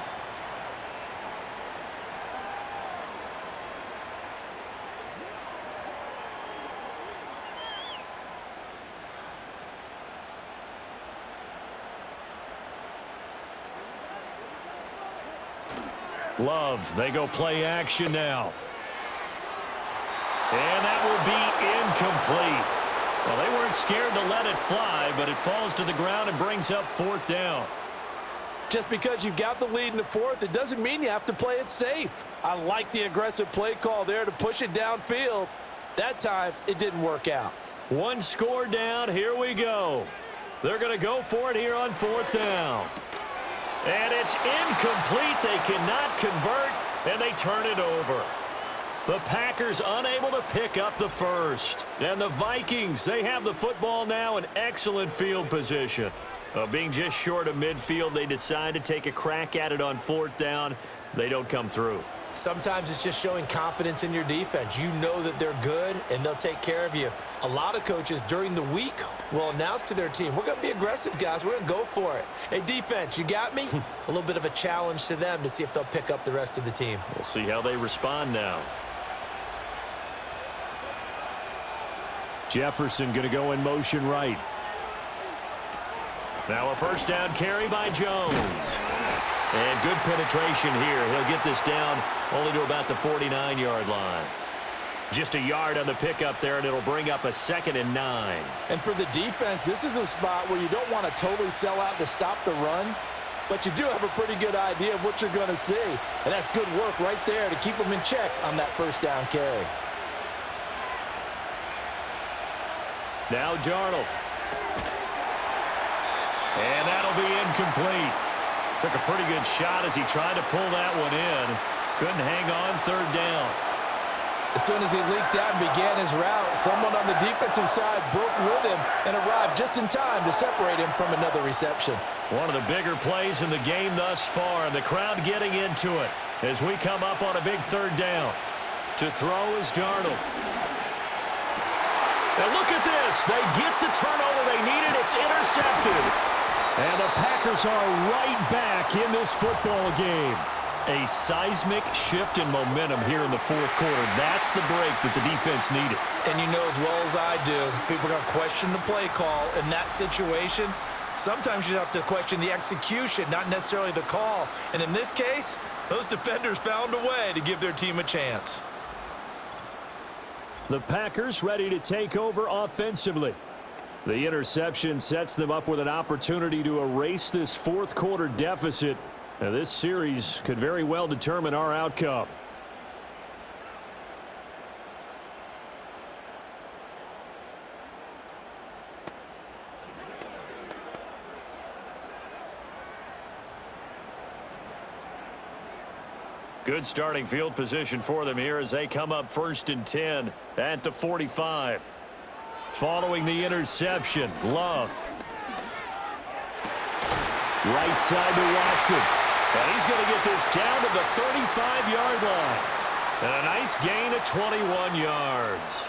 Love, they go play action now. And that will be incomplete. Well, they weren't scared to let it fly, but it falls to the ground and brings up 4th down. Just because you've got the lead in the 4th, it doesn't mean you have to play it safe. I like the aggressive play call there to push it downfield. That time, it didn't work out. 1 score down. Here we go. They're going to go for it here on 4th down. And it's incomplete. They cannot convert, and they turn it over. The Packers unable to pick up the first. And the Vikings, they have the football now in excellent field position. Being just short of midfield, they decide to take a crack at it on 4th down. They don't come through. Sometimes it's just showing confidence in your defense. You know that they're good, and they'll take care of you. A lot of coaches during the week will announce to their team, we're going to be aggressive, guys. We're going to go for it. Hey, defense, you got me? A little bit of a challenge to them to see if they'll pick up the rest of the team. We'll see how they respond now. Jefferson going to go in motion right. Now a 1st down carry by Jones. And good penetration here. He'll get this down only to about the 49-yard line. Just a yard on the pickup there, and it'll bring up a 2nd and 9. And for the defense, this is a spot where you don't want to totally sell out to stop the run, but you do have a pretty good idea of what you're going to see. And that's good work right there to keep them in check on that 1st down carry. Now Darnold. And that'll be incomplete. Took a pretty good shot as he tried to pull that one in. Couldn't hang on 3rd down. As soon as he leaked out and began his route, someone on the defensive side broke with him and arrived just in time to separate him from another reception. One of the bigger plays in the game thus far, and the crowd getting into it as we come up on a big 3rd down. To throw is Darnold. And look at this. They get the turnover they needed. It's intercepted. And the Packers are right back in this football game. A seismic shift in momentum here in the 4th quarter. That's the break that the defense needed. And you know as well as I do, people are going to question the play call in that situation. Sometimes you have to question the execution, not necessarily the call. And in this case, those defenders found a way to give their team a chance. The Packers ready to take over offensively. The interception sets them up with an opportunity to erase this fourth quarter deficit. Now, this series could very well determine our outcome. Good starting field position for them here as they come up 1st and 10 at the 45. Following the interception, Love. Right side to Watson. And he's going to get this down to the 35-yard line. And a nice gain of 21 yards.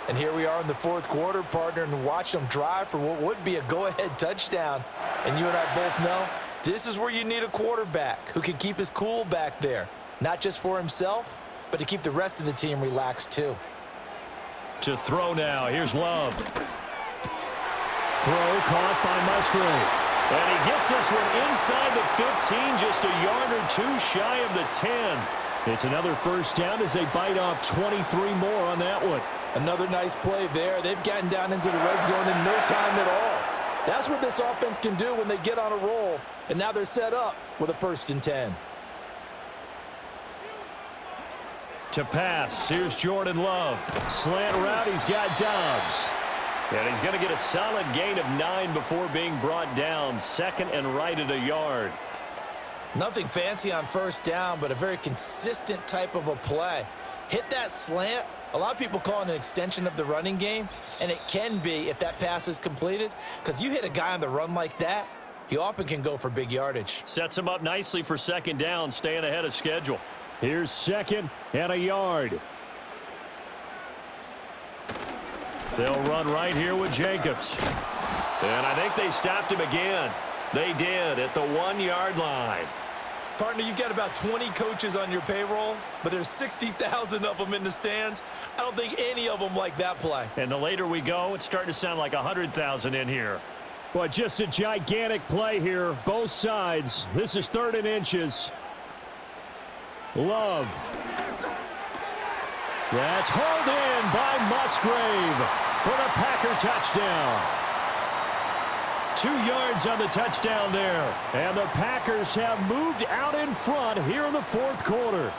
And here we are in the fourth quarter, partner, and watch them drive for what would be a go-ahead touchdown. And you and I both know this is where you need a quarterback who can keep his cool back there. Not just for himself, but to keep the rest of the team relaxed too. To throw now, here's Love. Throw caught by Musgrave. And he gets this one inside the 15, just a yard or two shy of the 10. It's another first down as they bite off 23 more on that one. Another nice play there. They've gotten down into the red zone in no time at all. That's what this offense can do when they get on a roll. And now they're set up with a 1st and 10. To pass, here's Jordan Love. Slant route, he's got Dobbs. And he's going to get a solid gain of 9 before being brought down. 2nd and right at a yard. Nothing fancy on 1st down, but a very consistent type of a play. Hit that slant. A lot of people call it an extension of the running game, and it can be if that pass is completed, because you hit a guy on the run like that, he often can go for big yardage. Sets him up nicely for 2nd down, staying ahead of schedule. Here's 2nd and a yard. They'll run right here with Jacobs. And I think they stopped him again. They did at the 1-yard line. Partner, you've got about 20 coaches on your payroll, but there's 60,000 of them in the stands. I don't think any of them like that play. And the later we go, it's starting to sound like 100,000 in here. Well, just a gigantic play here, both sides. This is 3rd and inches. Love. That's hauled in by Musgrave for the Packer touchdown. 2 yards on the touchdown there. And the Packers have moved out in front here in the fourth quarter.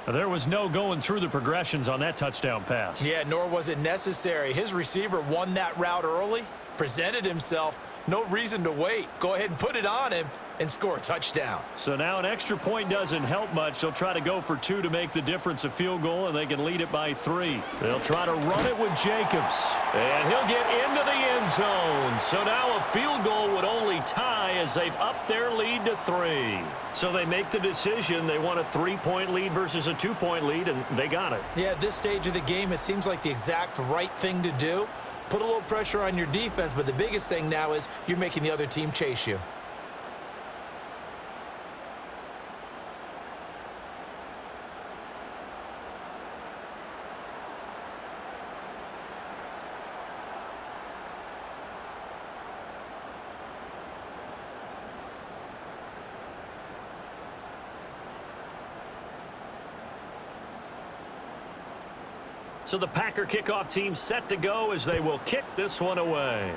There was no going through the progressions on that touchdown pass. Yeah, nor was it necessary. His receiver won that route early, presented himself. No reason to wait. Go ahead and put it on him and score a touchdown. So now an extra point doesn't help much. They'll try to go for 2 to make the difference a field goal, and they can lead it by 3. They'll try to run it with Jacobs, and he'll get into the end zone. So now a field goal would only tie as they've upped their lead to 3. So they make the decision. They want a 3-point lead versus a 2-point lead, and they got it. Yeah, at this stage of the game, it seems like the exact right thing to do. Put a little pressure on your defense, but the biggest thing now is you're making the other team chase you. So the Packer kickoff team set to go as they will kick this one away.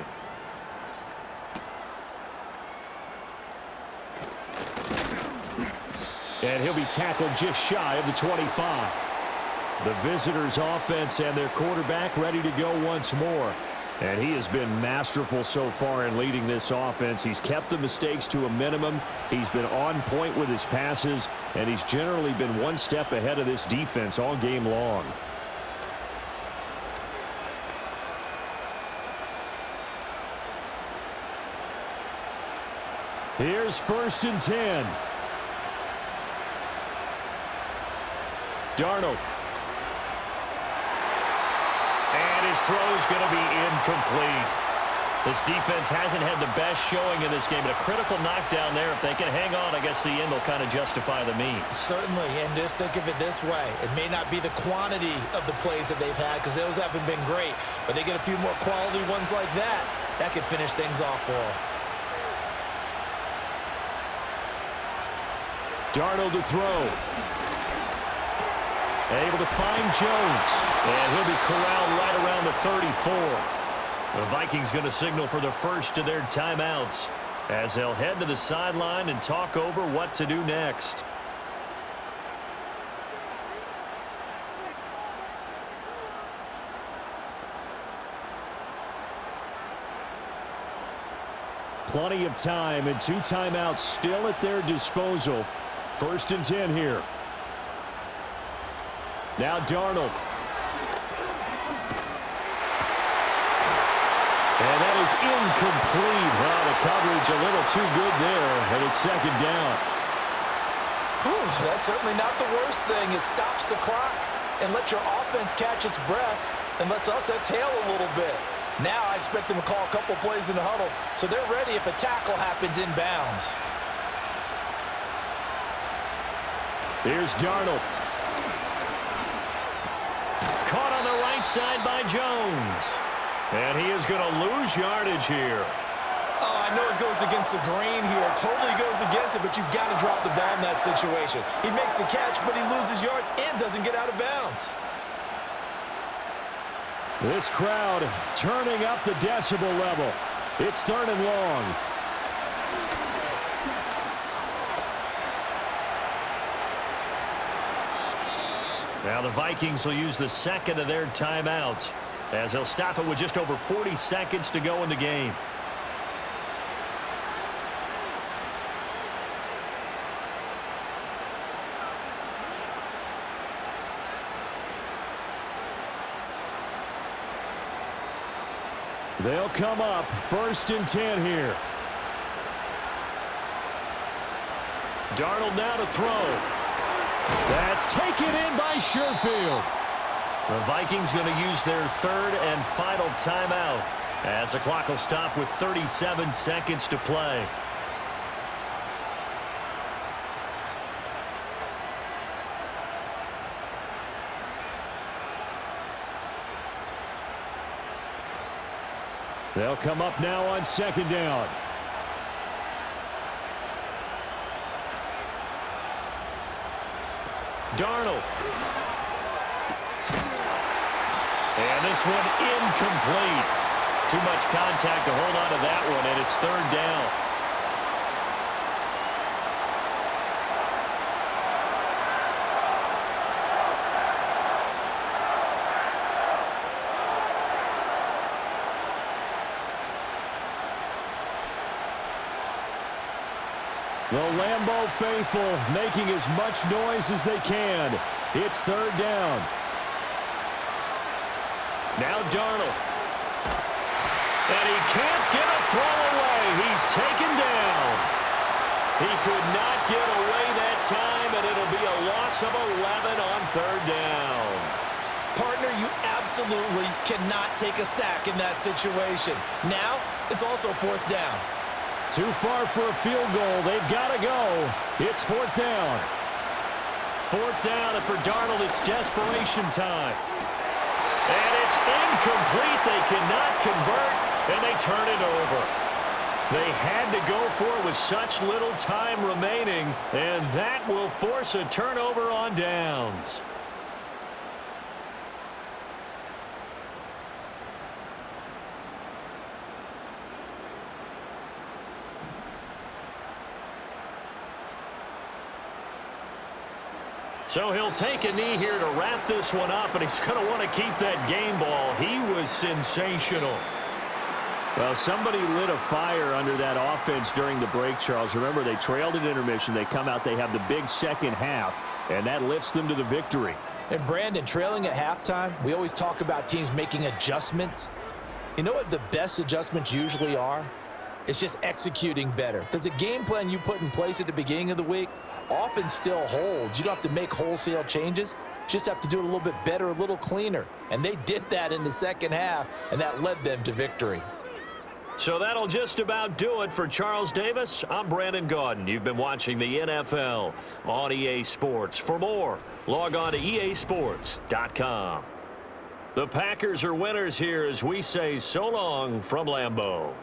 And he'll be tackled just shy of the 25. The visitors' offense and their quarterback ready to go once more. And he has been masterful so far in leading this offense. He's kept the mistakes to a minimum. He's been on point with his passes, and he's generally been one step ahead of this defense all game long. Here's 1st and 10. Darnold. And his throw's going to be incomplete. This defense hasn't had the best showing in this game, but a critical knockdown there. If they can hang on, I guess the end will kind of justify the means. Certainly, and just think of it this way. It may not be the quantity of the plays that they've had because those haven't been great, but they get a few more quality ones like that. That could finish things off for them. Darnold to throw. Able to find Jones. And he'll be corralled right around the 34. The Vikings going to signal for the first of their timeouts as they'll head to the sideline and talk over what to do next. Plenty of time and 2 timeouts still at their disposal. 1st and 10 here. Now Darnold. And that is incomplete. Well, the coverage a little too good there, and it's 2nd down. Whew, that's certainly not the worst thing. It stops the clock and lets your offense catch its breath and lets us exhale a little bit. Now I expect them to call a couple plays in the huddle, so they're ready if a tackle happens inbounds. Here's Darnold. Caught on the right side by Jones. And he is going to lose yardage here. Oh, I know it goes against the grain here. Totally goes against it, but you've got to drop the ball in that situation. He makes the catch, but he loses yards and doesn't get out of bounds. This crowd turning up the decibel level. It's 3rd and long. Now the Vikings will use the 2nd of their timeouts as they'll stop it with just over 40 seconds to go in the game. They'll come up 1st and 10 here. Darnold now to throw. That's taken in by Sherfield. The Vikings going to use their 3rd and final timeout as the clock will stop with 37 seconds to play. They'll come up now on 2nd down. Darnold. And this one incomplete. Too much contact to hold on to that one, and it's 3rd down. The Lambeau faithful making as much noise as they can. It's 3rd down. Now Darnold. And he can't get a throw away. He's taken down. He could not get away that time, and it'll be a loss of 11 on 3rd down. Partner, you absolutely cannot take a sack in that situation. Now, it's also 4th down. Too far for a field goal. They've got to go. It's 4th down. 4th down, and for Darnold, it's desperation time. And it's incomplete. They cannot convert, and they turn it over. They had to go for it with such little time remaining, and that will force a turnover on downs. So he'll take a knee here to wrap this one up, and he's going to want to keep that game ball. He was sensational. Well, somebody lit a fire under that offense during the break, Charles. Remember, they trailed at intermission. They come out, they have the big 2nd half, and that lifts them to the victory. And Brandon, trailing at halftime, we always talk about teams making adjustments. You know what the best adjustments usually are? It's just executing better. Because the game plan you put in place at the beginning of the week often still holds. You don't have to make wholesale changes. You just have to do it a little bit better, a little cleaner. And they did that in the 2nd half, and that led them to victory. So that'll just about do it for Charles Davis. I'm Brandon Gaudin. You've been watching the NFL on EA Sports. For more, log on to easports.com. The Packers are winners here as we say so long from Lambeau.